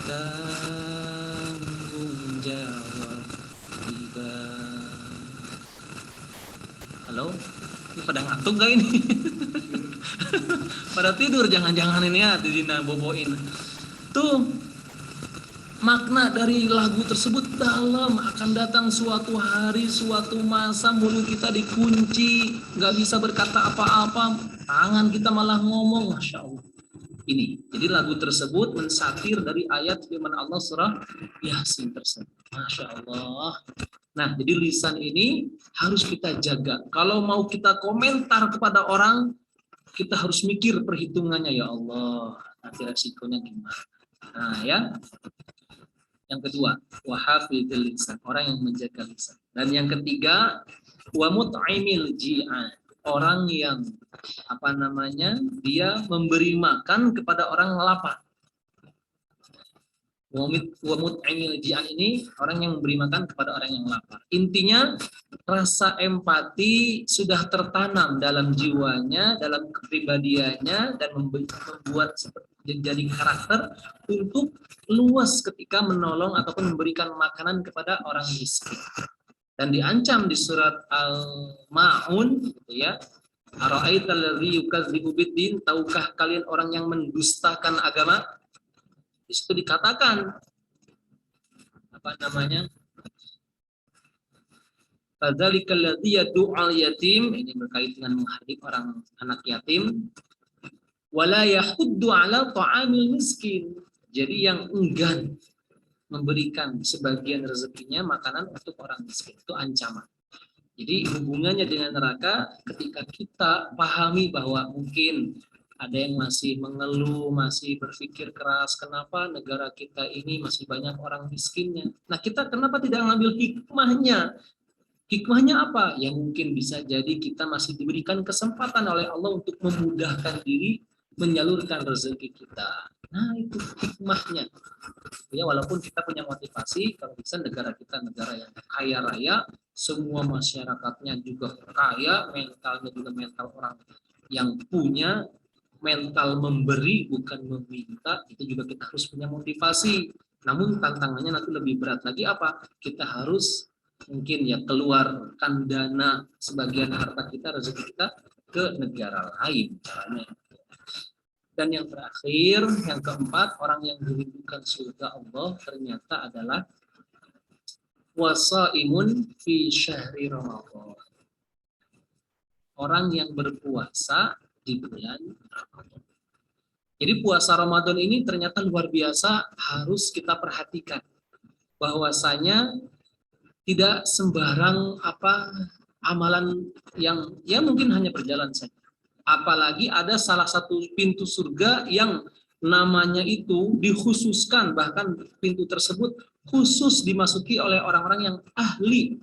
tanggung jawab tiba. Halo, ini pada ngantuk gak ini? Pada tidur jangan-jangan ini ya, Dina boboin. Tuh makna dari lagu tersebut dalam. Akan datang suatu hari, suatu masa mulut kita dikunci, nggak bisa berkata apa-apa, tangan kita malah ngomong. Masya Allah. ini. Jadi lagu tersebut mensatir dari ayat firman Allah surah Yasin tersebut. Masya Allah. Nah, jadi lisan ini harus kita jaga. Kalau mau kita komentar kepada orang, kita harus mikir perhitungannya, ya Allah, nanti resikonya gimana. Nah ya, yang kedua, wahafidil lisan, orang yang menjaga lisan. Dan yang ketiga, wa mut'imil ji'an, orang yang dia memberi makan kepada orang lapar. Wa mut'imil ji'an ini orang yang memberi makan kepada orang yang lapar. Intinya rasa empati sudah tertanam dalam jiwanya, dalam kepribadiannya, dan membuat jadi karakter untuk luas ketika menolong ataupun memberikan makanan kepada orang miskin. Dan diancam di surat Al-Ma'un, gitu ya. Ara'aital ladzi yukadzibu biddin, tahukah kalian orang yang mendustakan agama? Di situ dikatakan fadzalikal ladzi yad'ul yatim, ini berkait dengan menghargai orang anak yatim, wala yahuddu ala ta'amil miskin. Jadi yang enggan memberikan sebagian rezekinya makanan untuk orang miskin, itu ancaman. Jadi hubungannya dengan neraka ketika kita pahami bahwa mungkin ada yang masih mengeluh, masih berpikir keras, kenapa negara kita ini masih banyak orang miskinnya. Nah, kita kenapa tidak mengambil hikmahnya? Hikmahnya apa? Ya mungkin bisa jadi kita masih diberikan kesempatan oleh Allah untuk memudahkan diri menyalurkan rezeki kita. Nah, itu hikmahnya. Ya, walaupun kita punya motivasi, kalau bisa negara kita negara yang kaya raya, semua masyarakatnya juga kaya, mentalnya juga mental orang yang punya mental memberi bukan meminta, itu juga kita harus punya motivasi. Namun tantangannya nanti lebih berat lagi apa? Kita harus mungkin ya keluarkan dana sebagian harta kita, rezeki kita ke negara lain caranya. Dan yang terakhir, yang keempat, orang yang dirindukan surga Allah ternyata adalah wasaimun fi syahri Ramadan. Orang yang berpuasa di bulan Ramadan. Jadi puasa Ramadan ini ternyata luar biasa, harus kita perhatikan bahwasanya tidak sembarang amalan yang ya mungkin hanya berjalan saja. Apalagi ada salah satu pintu surga yang namanya itu dikhususkan, bahkan pintu tersebut khusus dimasuki oleh orang-orang yang ahli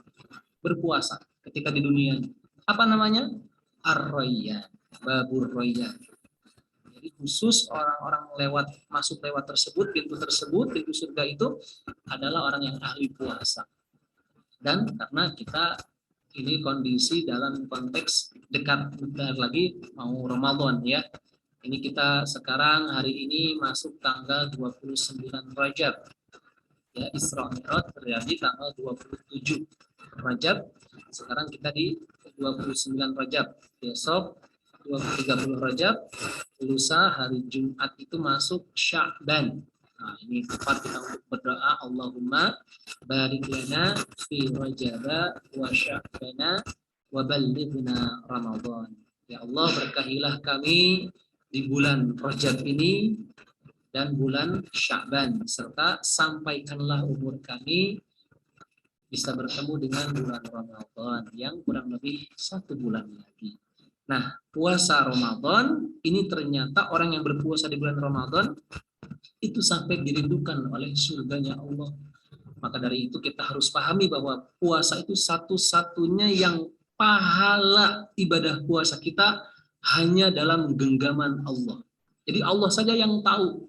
berpuasa ketika di dunia. Apa namanya? Ar-Rayyan, Babur Rayyan. Jadi khusus orang-orang masuk lewat tersebut, pintu surga itu adalah orang yang ahli puasa. Dan karena kita ini kondisi dalam konteks dekat bentar lagi mau Ramadan ya. Ini kita sekarang hari ini masuk tanggal 29 Rajab. Ya, Isra Mi'raj terjadi tanggal 27 Rajab. Sekarang kita di 29 Rajab. Besok 30 Rajab, lusa hari Jumat itu masuk Sya'ban. Nah, ini tepat kita untuk berdoa, Allahumma barik lana fi Rajab wa Sya'bana wa ballighna Ramadan. Ya Allah, berkahilah kami di bulan Rajab ini dan bulan Sya'ban, serta sampaikanlah umur kami bisa bertemu dengan bulan Ramadan yang kurang lebih 1 bulan lagi. Nah, puasa Ramadan ini ternyata orang yang berpuasa di bulan Ramadan itu sampai dirindukan oleh surganya Allah. Maka dari itu kita harus pahami bahwa puasa itu satu-satunya yang pahala ibadah puasa kita hanya dalam genggaman Allah. Jadi Allah saja yang tahu.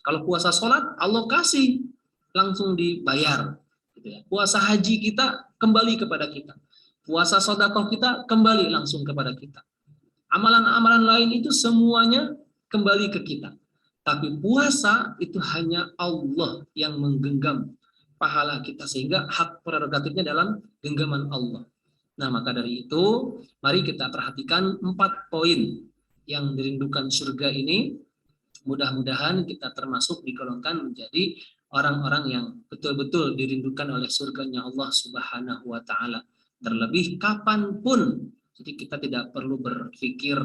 Kalau puasa sholat, Allah kasih langsung dibayar. Gitu ya. Puasa haji kita kembali kepada kita. Puasa sedekah kita kembali langsung kepada kita. Amalan-amalan lain itu semuanya kembali ke kita. Tapi puasa itu hanya Allah yang menggenggam pahala kita, sehingga hak prerogatifnya dalam genggaman Allah. Nah, maka dari itu mari kita perhatikan 4 poin yang dirindukan surga ini. Mudah-mudahan kita termasuk digolongkan menjadi orang-orang yang betul-betul dirindukan oleh surganya Allah Subhanahu wa Ta'ala. Terlebih kapanpun, jadi kita tidak perlu berpikir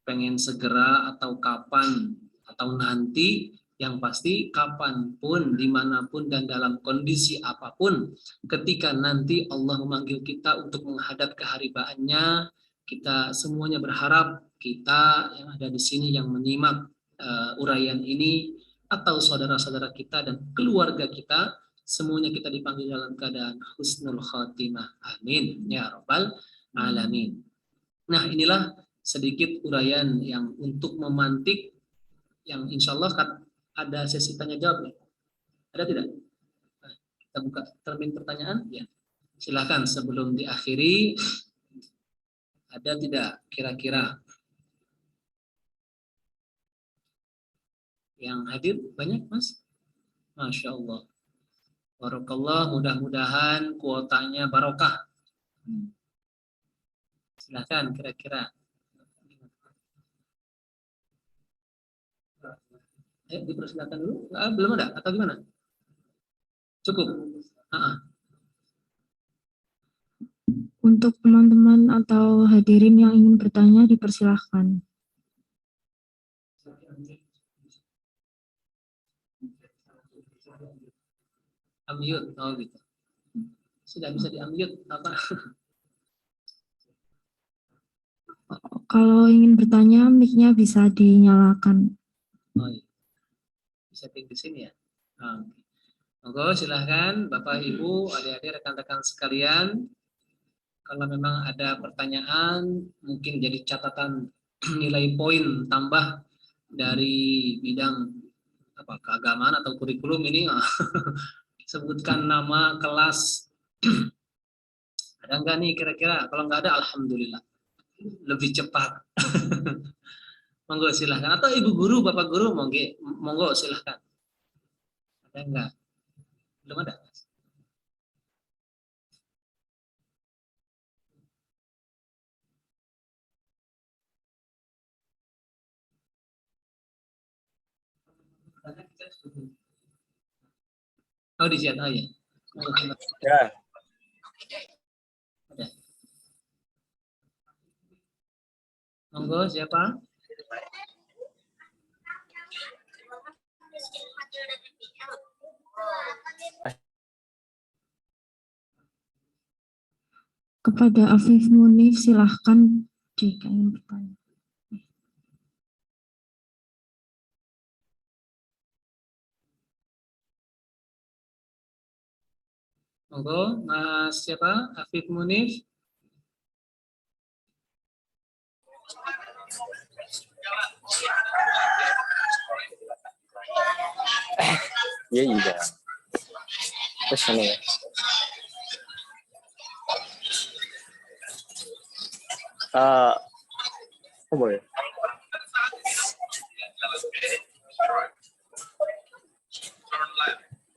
pengen segera atau kapan atau nanti, yang pasti kapanpun, dimanapun, dan dalam kondisi apapun, ketika nanti Allah memanggil kita untuk menghadap keharibaannya, kita semuanya berharap kita yang ada di sini yang menyimak uraian ini, atau saudara-saudara kita dan keluarga kita, semuanya kita dipanggil dalam keadaan husnul khatimah. Amin ya rabbal alamin. Nah, inilah sedikit uraian yang untuk memantik, yang insya Allah ada sesi tanya jawab nih. Ada tidak? Nah, kita buka termin pertanyaan. Ya, silakan sebelum diakhiri. Ada tidak kira-kira? Yang hadir banyak, Mas? Masya Allah. Barakallah, mudah-mudahan kuotanya barokah. Silakan kira-kira. Dipersilakan dulu. Belum ada atau gimana? Cukup. Untuk teman-teman atau hadirin yang ingin bertanya, dipersilahkan. Unmute, oh gitu. Sudah bisa di-unmute apa? Kalau ingin bertanya, mic-nya bisa dinyalakan. Oh, iya. Setting di sini ya. Monggo silahkan Bapak Ibu, adik-adik, rekan-rekan sekalian. Kalau memang ada pertanyaan, mungkin jadi catatan nilai poin tambah dari bidang keagamaan atau kurikulum ini. Sebutkan nama kelas. Ada enggak nih kira-kira? Kalau enggak ada, alhamdulillah. Lebih cepat. Monggo silahkan. Atau ibu guru, bapak guru, monggo silahkan. Ada enggak? Belum ada. Oh, di chat. Oh ya. Ya. Ada. Monggo siapa? Kepada Afif Munif, silahkan jika ingin bertanya. Monggo, Mas siapa? Afif Munif. Iya juga. Terus ini. Oh boleh.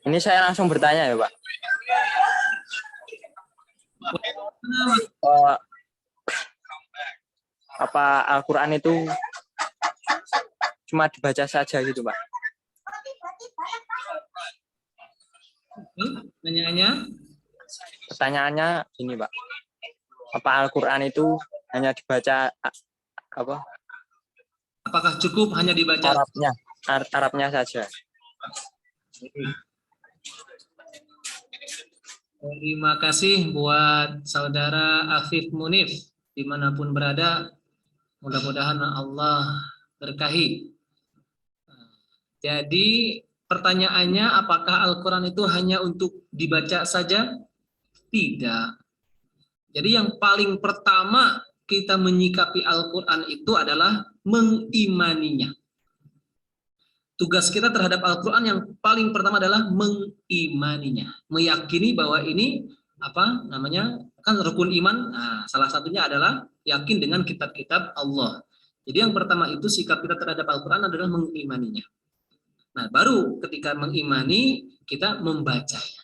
Ini saya langsung bertanya ya, Pak. Apa Al-Quran itu cuma dibaca saja gitu, Pak? Pertanyaannya ini, Pak. Apa Al-Quran itu hanya dibaca Apakah cukup hanya dibaca Arabnya saja? Terima kasih buat saudara Afif Munif dimanapun berada, mudah-mudahan Allah berkahi. Jadi pertanyaannya, apakah Al-Quran itu hanya untuk dibaca saja? Tidak. Jadi yang paling pertama kita menyikapi Al-Quran itu adalah mengimaninya. Tugas kita terhadap Al-Quran yang paling pertama adalah mengimaninya, meyakini bahwa ini kan rukun iman. Nah, salah satunya adalah yakin dengan kitab-kitab Allah. Jadi yang pertama itu sikap kita terhadap Al-Quran adalah mengimaninya. Nah, baru ketika mengimani kita membacanya.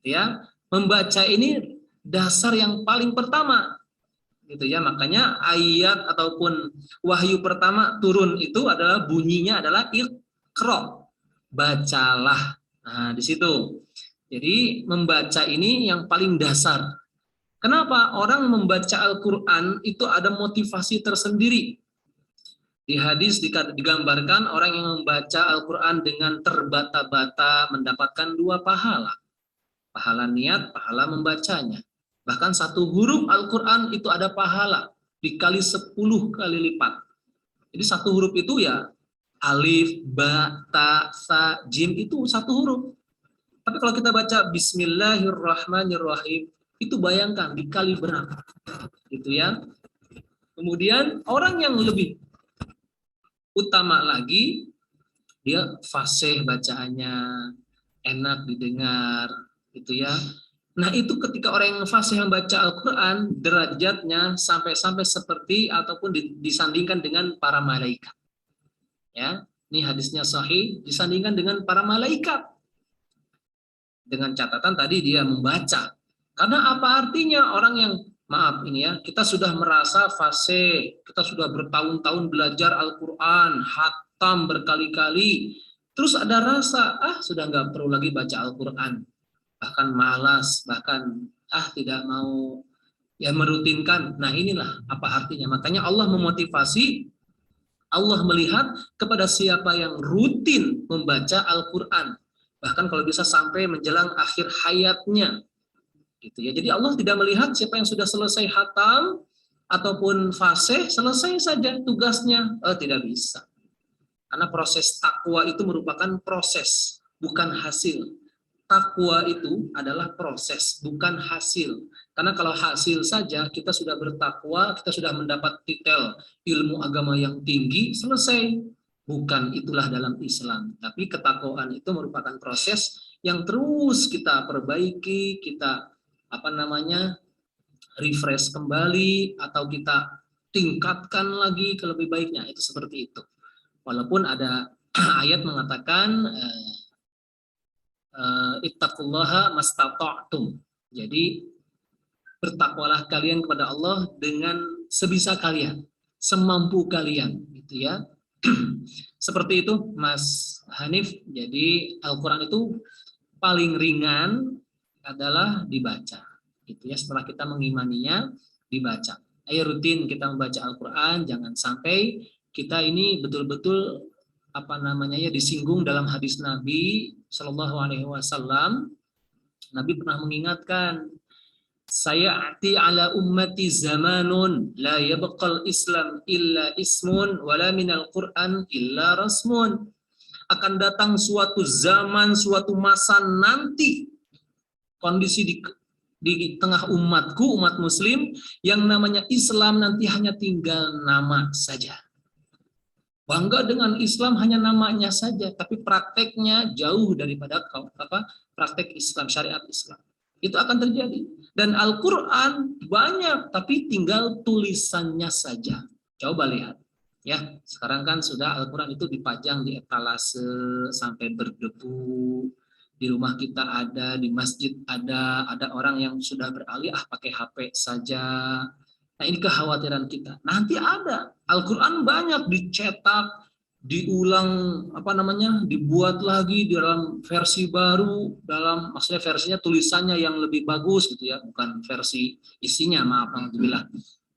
Ya, membaca ini dasar yang paling pertama. Gitu ya, makanya ayat ataupun wahyu pertama turun itu adalah bunyinya adalah Iqra, bacalah. Nah, di situ. Jadi membaca ini yang paling dasar. Kenapa orang membaca Al-Qur'an itu ada motivasi tersendiri? Di hadis digambarkan orang yang membaca Al-Quran dengan terbata-bata mendapatkan 2 pahala. Pahala niat, pahala membacanya. Bahkan 1 huruf Al-Quran itu ada pahala dikali 10 kali lipat. Jadi 1 huruf itu ya alif, ba, ta, sa, jim itu 1 huruf. Tapi kalau kita baca Bismillahirrahmanirrahim, itu bayangkan dikali berapa, gitu ya. Kemudian orang yang lebih utama lagi, dia fasih bacaannya, enak didengar, gitu ya. Nah itu ketika orang yang fasih membaca Al-Quran, derajatnya sampai seperti ataupun disandingkan dengan para malaikat. Ya, ini hadisnya sahih, disandingkan dengan para malaikat. Dengan catatan tadi dia membaca. Karena apa artinya orang yang, maaf ini ya, kita sudah merasa fasih, kita sudah bertahun-tahun belajar Al-Quran, hatam berkali-kali, terus ada rasa, sudah nggak perlu lagi baca Al-Quran, bahkan malas, bahkan tidak mau ya merutinkan. Nah inilah apa artinya. Makanya Allah memotivasi, Allah melihat kepada siapa yang rutin membaca Al-Quran, bahkan kalau bisa sampai menjelang akhir hayatnya. Gitu ya. Jadi Allah tidak melihat siapa yang sudah selesai hatam ataupun fasih, selesai saja tugasnya. Tidak bisa. Karena proses takwa itu merupakan proses, bukan hasil. Takwa itu adalah proses, bukan hasil. Karena kalau hasil saja kita sudah bertakwa, kita sudah mendapat titel ilmu agama yang tinggi, selesai. Bukan itulah dalam Islam. Tapi ketakwaan itu merupakan proses yang terus kita perbaiki, kita refresh kembali, atau kita tingkatkan lagi ke lebih baiknya. Itu seperti itu. Walaupun ada ayat mengatakan ittaqullaha mastata'tum. Jadi bertakwalah kalian kepada Allah dengan sebisa kalian, semampu kalian, gitu ya. Seperti itu Mas Hanif. Jadi Al-Quran itu paling ringan adalah dibaca, gitu ya. Setelah kita mengimaninya, dibaca. Ayo rutin kita membaca Al-Quran, jangan sampai kita ini betul-betul disinggung dalam hadis Nabi Shallallahu Alaihi Wasallam. Nabi pernah mengingatkan, sayati ala ummati zamanun la yabqal Islam illa ismun wala minal Quran illa rasmun. Akan datang suatu zaman, suatu masa nanti, kondisi di tengah umatku, umat muslim, yang namanya Islam nanti hanya tinggal nama saja. Bangga dengan Islam hanya namanya saja, tapi prakteknya jauh daripada praktek Islam, syariat Islam. Itu akan terjadi. Dan Al-Quran banyak, tapi tinggal tulisannya saja. Coba lihat. Ya, sekarang kan sudah Al-Quran itu dipajang di etalase sampai berdebu. Di rumah kita ada, di masjid ada orang yang sudah beralih pakai HP saja. Nah, ini kekhawatiran kita. Nanti ada Al-Quran banyak dicetak, diulang dibuat lagi dalam versi baru, maksudnya versinya tulisannya yang lebih bagus, gitu ya, bukan versi isinya, maaf alhamdulillah.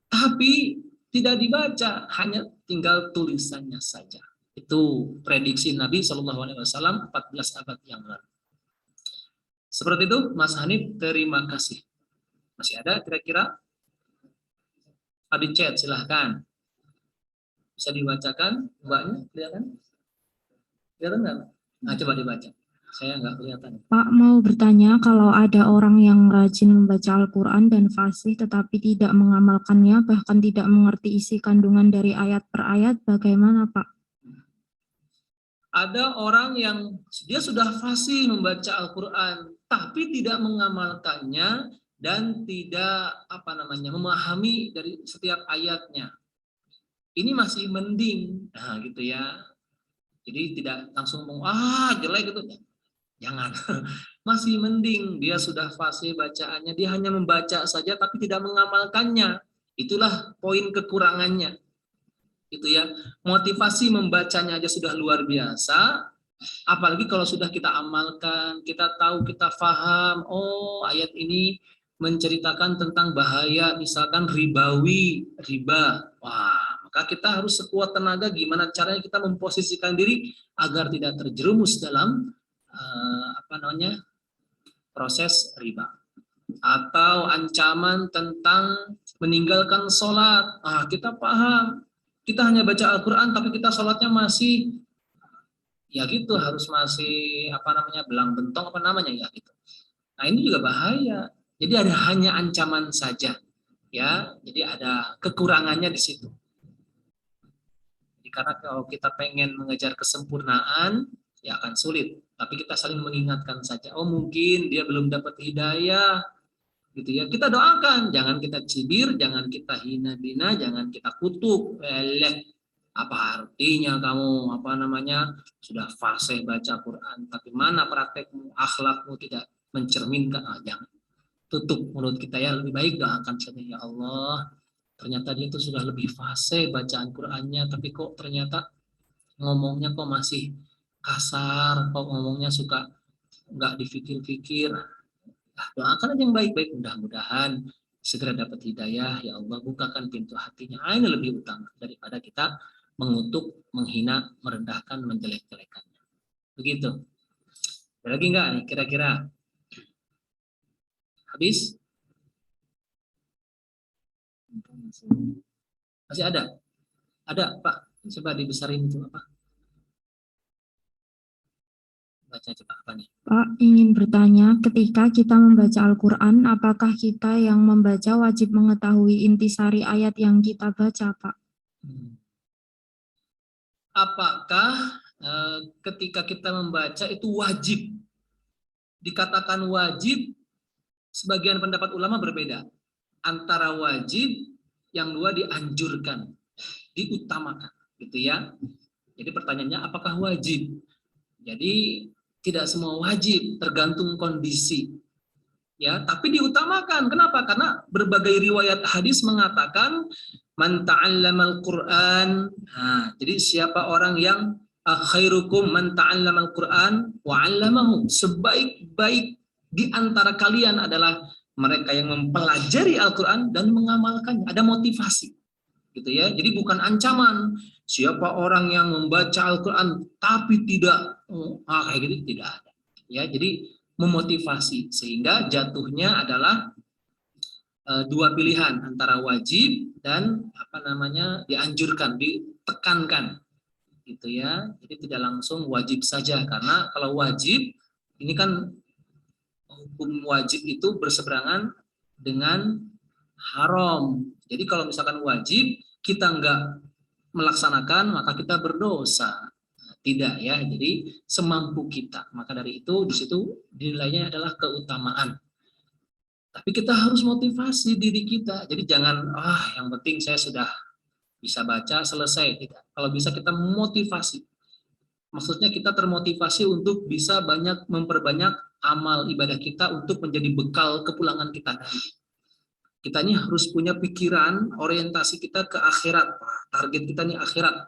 Tapi tidak dibaca, hanya tinggal tulisannya saja. Itu prediksi Nabi Shallallahu Alaihi Wasallam 14 abad yang lalu. Seperti itu, Mas Hanif, terima kasih. Masih ada kira-kira? Di chat silahkan. Bisa dibacakan, Mbaknya, kelihatan? Kelihatan nggak? Nah, coba dibaca. Saya nggak kelihatan. Pak mau bertanya, kalau ada orang yang rajin membaca Al-Quran dan fasih tetapi tidak mengamalkannya, bahkan tidak mengerti isi kandungan dari ayat per ayat, bagaimana Pak? Ada orang yang dia sudah fasih membaca Al-Quran, tapi tidak mengamalkannya dan tidak memahami dari setiap ayatnya. Ini masih mending, nah gitu ya. Jadi tidak langsung ngomong jelek gitu. Jangan. Masih mending dia sudah fasih bacaannya, dia hanya membaca saja tapi tidak mengamalkannya. Itulah poin kekurangannya. Itu ya. Motivasi membacanya aja sudah luar biasa. Apalagi kalau sudah kita amalkan, kita tahu, kita paham, ayat ini menceritakan tentang bahaya misalkan riba. Wah, Maka kita harus sekuat tenaga gimana caranya kita memposisikan diri agar tidak terjerumus dalam proses riba. Atau ancaman tentang meninggalkan sholat. Kita paham, kita hanya baca Al-Quran tapi kita sholatnya masih ya gitu, harus masih belang bentong ya gitu. Nah ini juga bahaya. Jadi ada hanya ancaman saja, ya. Jadi ada kekurangannya di situ. Jadi karena kalau kita pengen mengejar kesempurnaan, ya akan sulit. Tapi kita saling mengingatkan saja. Oh mungkin dia belum dapat hidayah, gitu ya. Kita doakan, jangan kita cibir, jangan kita hina-bina, jangan kita kutuk. Apa artinya kamu sudah fasih baca Quran, tapi mana praktekmu, akhlakmu tidak mencerminkan. Jangan tutup mulut kita ya, lebih baik doakan saja, ya Allah, ternyata dia itu sudah lebih fasih bacaan Qurannya, tapi kok ternyata ngomongnya kok masih kasar, kok ngomongnya suka nggak dipikir-pikir. Doakan aja yang baik-baik, mudah-mudahan segera dapat hidayah, ya Allah, bukakan pintu hatinya. Ini lebih utama daripada kita mengutuk, menghina, merendahkan, menjelek-jelekannya. Begitu. Ada lagi nggak nih kira-kira? Habis? Masih ada? Ada, Pak. Coba dibesarin itu apa? Baca coba apa nih? Pak, ingin bertanya, ketika kita membaca Al-Quran, apakah kita yang membaca wajib mengetahui intisari ayat yang kita baca, Pak? Apakah ketika kita membaca itu wajib? Dikatakan wajib, sebagian pendapat ulama berbeda. Antara wajib, yang dua dianjurkan, diutamakan, gitu ya. Jadi pertanyaannya apakah wajib? Jadi tidak semua wajib, tergantung kondisi. Ya, tapi diutamakan. Kenapa? Karena berbagai riwayat hadis mengatakan man ta'allamal Qur'an. Jadi siapa orang yang khairukum man ta'allamal Qur'an wa 'allamahu. Sebaik-baik di antara kalian adalah mereka yang mempelajari Al-Qur'an dan mengamalkannya. Ada motivasi. Gitu ya. Jadi bukan ancaman. Siapa orang yang membaca Al-Qur'an tapi tidak kayak gitu, tidak ada. Ya, jadi memotivasi sehingga jatuhnya adalah dua pilihan antara wajib dan dianjurkan, ditekankan, gitu ya. Jadi tidak langsung wajib saja, karena kalau wajib ini kan hukum wajib itu berseberangan dengan haram. Jadi kalau misalkan wajib kita enggak melaksanakan maka kita berdosa. Tidak ya, jadi semampu kita. Maka dari itu di situ nilainya adalah keutamaan. Tapi kita harus motivasi diri kita. Jadi jangan yang penting saya sudah bisa baca selesai, tidak. Kalau bisa kita motivasi. Maksudnya kita termotivasi untuk bisa memperbanyak amal ibadah kita untuk menjadi bekal kepulangan kita nanti. Kita ini harus punya pikiran, orientasi kita ke akhirat. Target kita ini akhirat.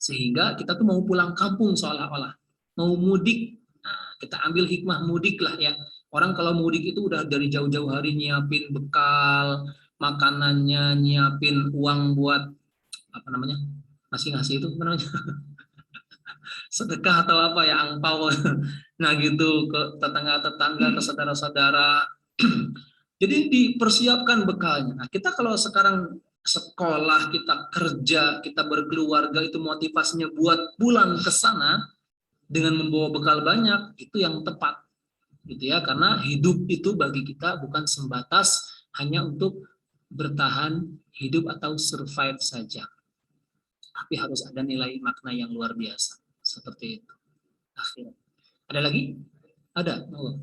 Sehingga kita tuh mau pulang kampung seolah-olah. Mau mudik. Nah, kita ambil hikmah mudik lah ya. Orang kalau mudik itu udah dari jauh-jauh hari nyiapin bekal, makanannya, nyiapin uang buat ngasih-ngasih itu sedekah atau apa ya, angpau. Nah gitu, ke tetangga-tetangga, ke saudara-saudara. Jadi dipersiapkan bekalnya. Nah, kita kalau sekarang sekolah, kita kerja, kita berkeluarga, itu motivasinya buat pulang ke sana dengan membawa bekal banyak, itu yang tepat. Gitu ya, karena hidup itu bagi kita bukan sebatas hanya untuk bertahan hidup atau survive saja. Tapi harus ada nilai makna yang luar biasa. Seperti itu. Akhirnya. Ada lagi? Ada? Oh.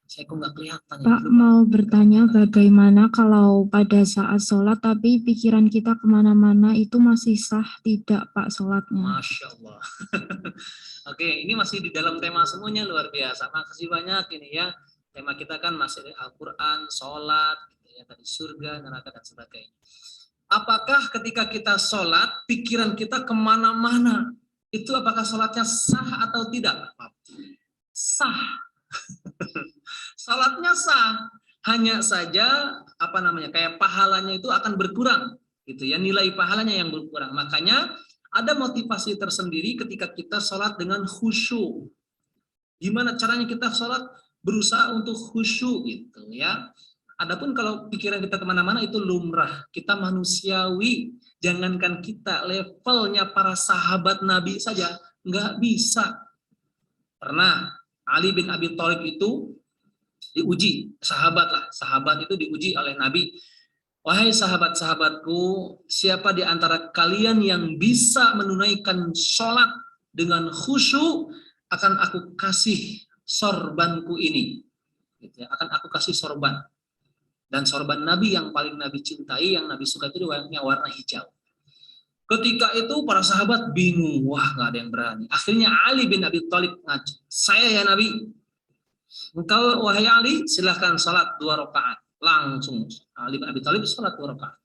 Saya kok nggak kelihatan. Pak, mau bertanya bagaimana kalau pada saat sholat tapi pikiran kita kemana-mana, itu masih sah tidak Pak sholatnya? Masya Allah. Oke, ini masih di dalam tema semuanya, luar biasa. Makasih banyak ini ya. Tema kita kan masih Al-Quran, sholat, ya, tadi surga, neraka, dan sebagainya. Apakah ketika kita sholat, pikiran kita kemana-mana? Itu apakah sholatnya sah atau tidak? Sah. Salatnya sah, hanya saja kayak pahalanya itu akan berkurang gitu ya, nilai pahalanya yang berkurang. Makanya ada motivasi tersendiri ketika kita sholat dengan khusyuk. Gimana caranya kita sholat? Berusaha untuk khusyuk gitu ya. Adapun kalau pikiran kita kemana-mana itu lumrah. Kita manusiawi. Jangankan kita, levelnya para sahabat Nabi saja nggak bisa. Pernah Ali bin Abi Thalib itu diuji, sahabat itu diuji oleh Nabi. Wahai sahabat-sahabatku, siapa di antara kalian yang bisa menunaikan sholat dengan khusyuk, akan aku kasih sorbanku ini. Gitu ya, akan aku kasih sorban. Dan sorban Nabi yang paling Nabi cintai, yang Nabi suka itu warna hijau. Ketika itu para sahabat bingung, wah nggak ada yang berani. Akhirnya Ali bin Abi Thalib ngaji, saya ya Nabi, engkau wahai Ali silahkan sholat 2 rakaat. Langsung Ali bin Abi Thalib sholat 2 rakaat.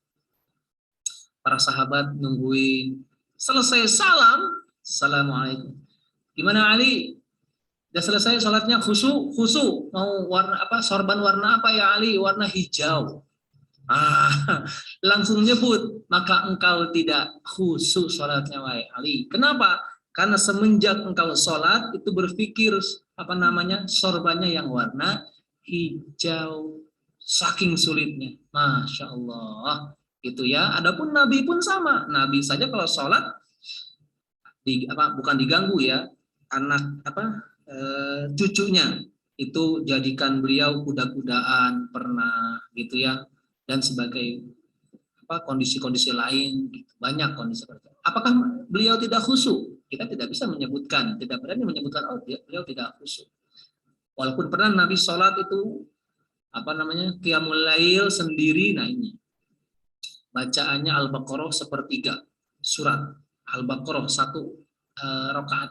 Para sahabat nungguin, selesai salam, assalamualaikum. Gimana Ali? Udah selesai sholatnya khusyuk, mau warna apa? Sorban warna apa ya Ali? Warna hijau. Langsung nyebut, maka engkau tidak khusyuk sholatnya wahai Ali. Kenapa? Karena semenjak engkau sholat itu berpikir sorbannya yang warna hijau. Saking sulitnya, masya Allah, gitu ya. Adapun Nabi pun sama. Nabi saja kalau sholat bukan diganggu ya, cucunya itu jadikan beliau kuda-kudaan pernah, gitu ya, dan sebagai kondisi-kondisi lain, gitu. Banyak kondisi seperti itu. Apakah beliau tidak khusyuk? Kita tidak bisa menyebutkan, tidak berani menyebutkan beliau tidak khusyuk. Walaupun pernah Nabi sholat itu qiyamul lail sendiri. Nah ini bacaannya Al-Baqarah 1/3 surat Al-Baqarah, 1 rakaat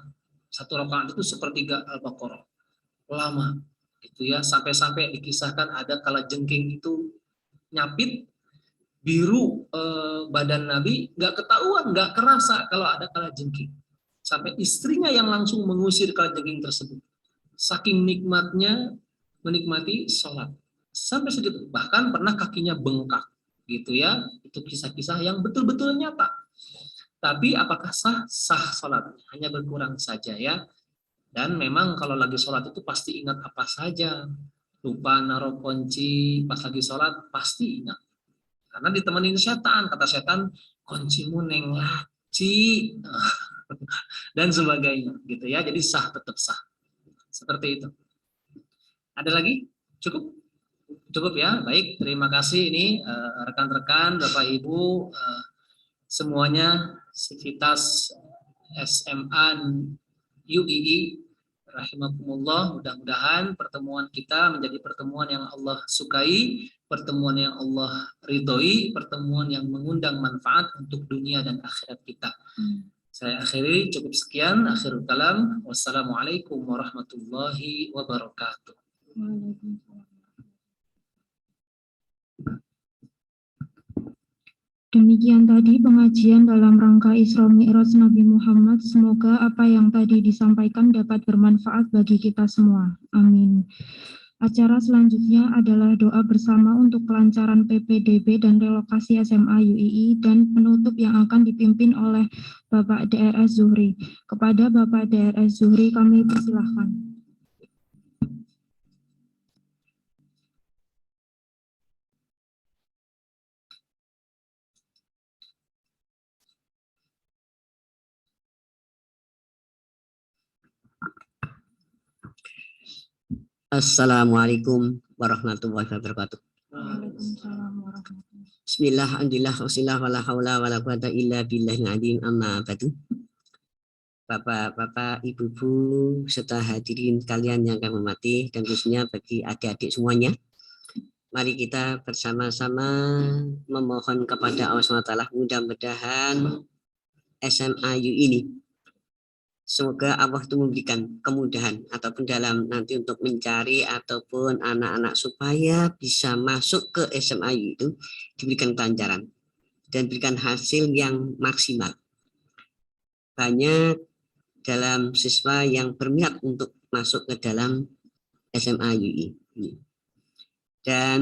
itu 1/3 Al-Baqarah, lama gitu ya, sampai dikisahkan ada kalajengking itu nyapit biru badan Nabi, nggak ketahuan, nggak kerasa kalau ada kalajengking, sampai istrinya yang langsung mengusir kalajengking tersebut, saking nikmatnya menikmati sholat. Sampai segitu, bahkan pernah kakinya bengkak gitu ya. Itu kisah-kisah yang betul-betul nyata. Tapi apakah sah sholat? Hanya berkurang saja ya. Dan memang kalau lagi sholat itu pasti ingat apa saja. Lupa naruh kunci pas lagi sholat pasti ingat. Karena ditemenin setan, kata setan, kuncimu neng laci dan sebagainya gitu ya. Jadi sah, tetap sah. Seperti itu. Ada lagi? Cukup? Cukup ya, baik, terima kasih ini rekan-rekan, Bapak Ibu semuanya, sivitas SMA UII rahimakumullah. Mudah-mudahan pertemuan kita menjadi pertemuan yang Allah sukai, pertemuan yang Allah ridhoi, pertemuan yang mengundang manfaat untuk dunia dan akhirat kita. Saya akhiri, cukup sekian, akhirul kalam. Wassalamualaikum warahmatullahi wabarakatuh. Demikian tadi pengajian dalam rangka Isra Mi'raj Nabi Muhammad. Semoga apa yang tadi disampaikan dapat bermanfaat bagi kita semua. Amin. Acara selanjutnya adalah doa bersama untuk kelancaran PPDB dan relokasi SMA UII dan penutup yang akan dipimpin oleh Bapak DRS Zuhri. Kepada Bapak DRS Zuhri kami persilahkan. Assalamualaikum warahmatullahi wabarakatuh. Bismillah, alhamdulillah, wassalam, wala haula wala quwata illa billahil azim, amma ba'du. Bapak-bapak, ibu-ibu, serta hadirin kalian yang kami hormati, dan khususnya bagi adik-adik semuanya, mari kita bersama-sama memohon kepada Allah SWT, mudah-mudahan SMA UI ini semoga Allah itu memberikan kemudahan ataupun dalam nanti untuk mencari ataupun anak-anak supaya bisa masuk ke SMA itu diberikan kelancaran dan berikan hasil yang maksimal. Banyak dalam siswa yang berminat untuk masuk ke dalam SMA UI. Dan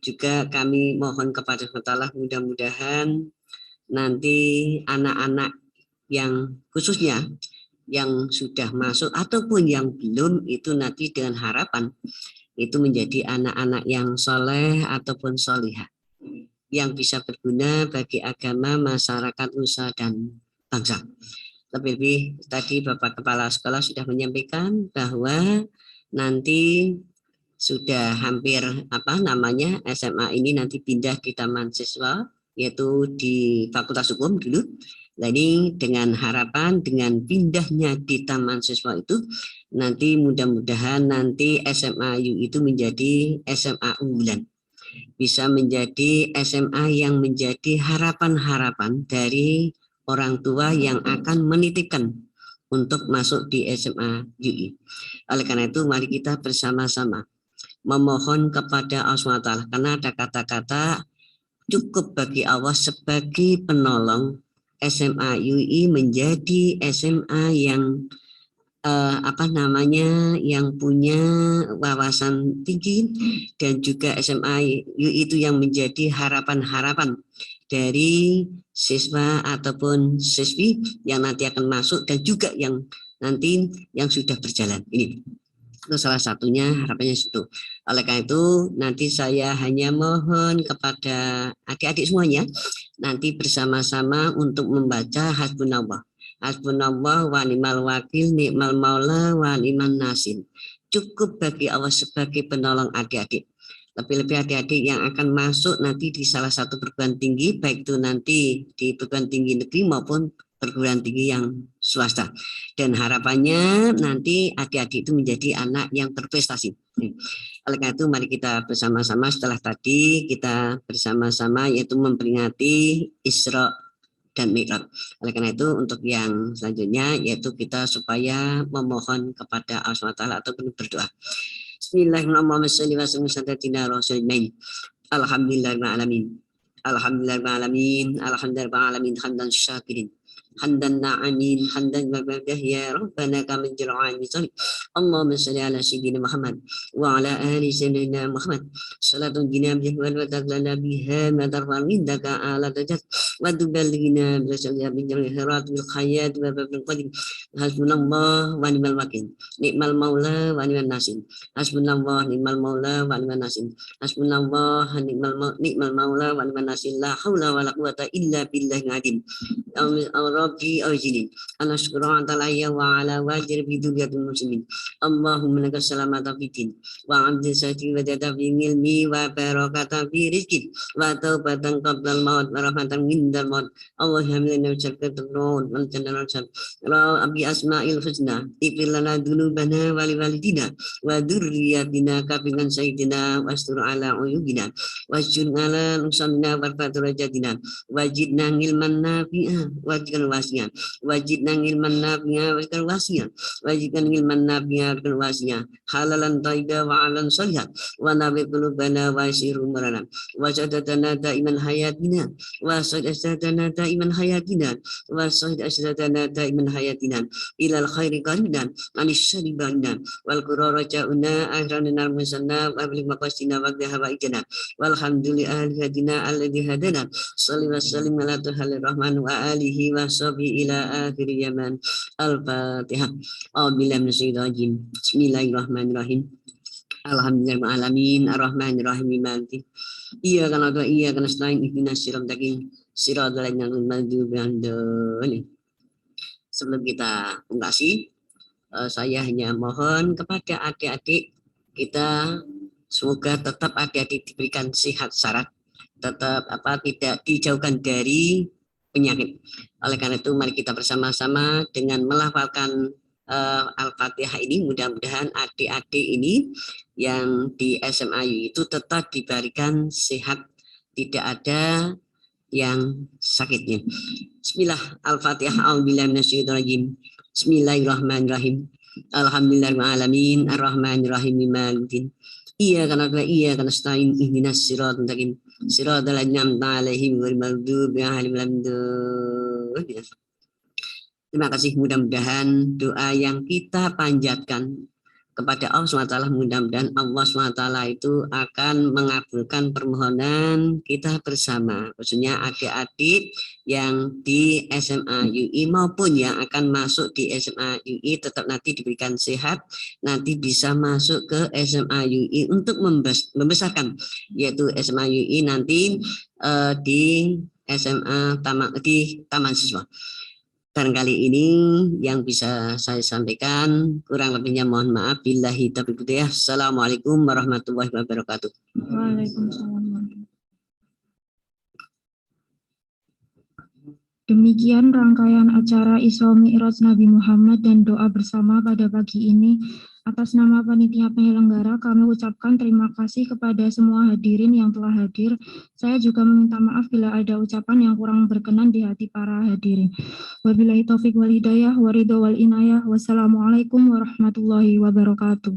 juga kami mohon kepada Allah mudah-mudahan nanti anak-anak yang khususnya yang sudah masuk ataupun yang belum, itu nanti dengan harapan itu menjadi anak-anak yang soleh ataupun solihah yang bisa berguna bagi agama, masyarakat, nusa, dan bangsa. Lebih-lebih tadi Bapak Kepala Sekolah sudah menyampaikan bahwa nanti sudah hampir SMA ini nanti pindah di taman siswa, yaitu di Fakultas Hukum dulu. Nah, ini dengan harapan dengan pindahnya di taman siswa itu nanti mudah-mudahan nanti SMA UI itu menjadi SMA unggulan, bisa menjadi SMA yang menjadi harapan-harapan dari orang tua yang akan menitipkan untuk masuk di SMA UI. Oleh karena itu mari kita bersama-sama memohon kepada Allah SWT, karena ada kata-kata cukup bagi Allah sebagai penolong SMA UI menjadi SMA yang yang punya wawasan tinggi, dan juga SMA UI itu yang menjadi harapan-harapan dari siswa ataupun siswi yang nanti akan masuk dan juga yang nanti yang sudah berjalan. Ini itu salah satunya harapannya situ. Oleh karena itu nanti saya hanya mohon kepada adik-adik semuanya nanti bersama-sama untuk membaca hasbunallah. Hasbunallah wa ni'mal wakil, ni'mal maula wa ni'man nasir. Cukup bagi Allah sebagai penolong adik-adik. Lebih-lebih adik-adik yang akan masuk nanti di salah satu perguruan tinggi, baik itu nanti di perguruan tinggi negeri maupun perguruan tinggi yang swasta. Dan harapannya nanti adik-adik itu menjadi anak yang berprestasi. Oleh karena itu mari kita bersama-sama setelah tadi kita bersama-sama yaitu memperingati Isra dan Mi'raj. Oleh karena itu untuk yang selanjutnya yaitu kita supaya memohon kepada Allah SWT ataupun berdoa. Bismillahirrahmanirrahim. Alhamdulillahirrahmanirrahim. Alhamdulillahirrahmanirrahim. Alhamdulillahirrahmanirrahim. Hamdan syakirin. Hamdan na'amin, hamdan babadah ya Rabbana kama jira'an misali. Allahumma salli ala sayyidina Muhammad wa ala ali sayyidina Muhammad. Salatun jinam jahwal wa taglana biha madarfan indaka ala dajat wa tuballigina bisalia binjal hirat bil khayat wa babil qadim. Hasbunallah wa ni'mal wakil, ni'mal maula wa ni'mal nasir. Hasbunallah ni'mal maula wa ni'mal nasir. Hasbunallah ni'mal maula wa ni'mal nasir. La haula wa la quwata illa billahil azim. Rabbi awzini ana syukran talaya wa ala wajir biduliyatul muslimin. Allahumma laka salamata fitin wa amdin sati wa dada fi ilmi wa barakata fi rizkin wa taubatan qabdal maut wa rahmatan mindal maut. Allahumma syarkatul nun wal jannal syar Rabbi asma'il husna ighfir lana dzunubana wa liwalidina wa dzurriyyatina kafinan sayyidina wastur ala uyubina wasjud ala nusamina warfatur rajatina wajidna ilman nafi'ah wajibkan wasinya, wajibkan ilman nabiya, wajibkan wasinya, wajibkan ilman nabiya, wajibkan wasinya, halalan taiba wa alan solihat, wa nabi qulubana wa siru marana, wa sadatana daiman hayatina, wa sadatana daiman hayatina, wa sadatana daiman hayatina, ilal khairi qarina, anis syari barina, wal qurara ja'una akhranina musanna, wa balik maqasina wa dhahawa ijana, walhamdulillahi hadina alladhi hadana, salli wa sallim ala tuhalil rahman wa alihi wa sahbihi ila akhir zaman. Al-Fatihah. A'udzubillahi Bismillahirrahmanirrahim. Alhamdulillahirrahmanirrahim. Ar-Rahmanirrahim. Maliki. Iyyaka na'budu wa iyyaka nasta'in. Ihdinas siratal mustaqim. Siratal ladzina an'amta 'alaihim. Sebelum kita pungkasi, saya hanya mohon kepada adik-adik kita semoga tetap adik-adik diberikan sehat syarat, tetap tidak dijauhkan dari penyakit. Oleh karena itu mari kita bersama-sama dengan melafalkan Al-Fatihah ini, mudah-mudahan adik-adik ini yang di SMA itu tetap diberikan sehat, tidak ada yang sakitnya. Bismillah, Al-Fatihah. A'udzubillahi minasyaitonirrajim. Bismillahirrahmanirrahim. Alhamdulillahirrahmanirrahim. Ar-Rahmanirrahim. Malikiddin. Iyyaka na'budu wa iyyaka nasta'in. Ihdinas siratal mustaqim. Siratal ladzina an'amta 'alaihim ghairil maghdubi 'alaihim waladdallin. Terima kasih, mudah-mudahan doa yang kita panjatkan kepada Allah SWT, mudah-mudahan Allah SWT itu akan mengabulkan permohonan kita bersama, khususnya adik-adik yang di SMA UI maupun yang akan masuk di SMA UI tetap nanti diberikan sehat, nanti bisa masuk ke SMA UI untuk membesarkan, yaitu SMA UI nanti di SMA di Taman Siswa. Barangkali ini yang bisa saya sampaikan, kurang lebihnya mohon maaf. Billahi taufiq hidayah. Assalamualaikum warahmatullahi wabarakatuh. Waalaikumsalam. Demikian rangkaian acara Isra Mi'raj Nabi Muhammad dan doa bersama pada pagi ini. Atas nama panitia penyelenggara, kami ucapkan terima kasih kepada semua hadirin yang telah hadir. Saya juga meminta maaf bila ada ucapan yang kurang berkenan di hati para hadirin. Wabillahi taufiq wal hidayah, waridho wal inayah. Wassalamualaikum warahmatullahi wabarakatuh.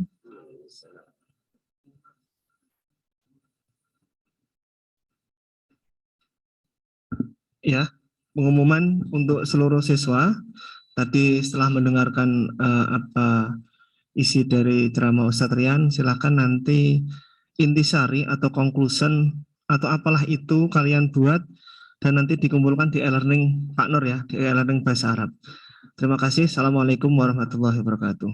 Ya, pengumuman untuk seluruh siswa. Tadi setelah mendengarkan apa isi dari ceramah Ustadz Rian, silakan nanti intisari atau conclusion atau apalah itu kalian buat dan nanti dikumpulkan di e-learning Pak Nur ya, di e-learning bahasa Arab. Terima kasih. Assalamualaikum warahmatullahi wabarakatuh.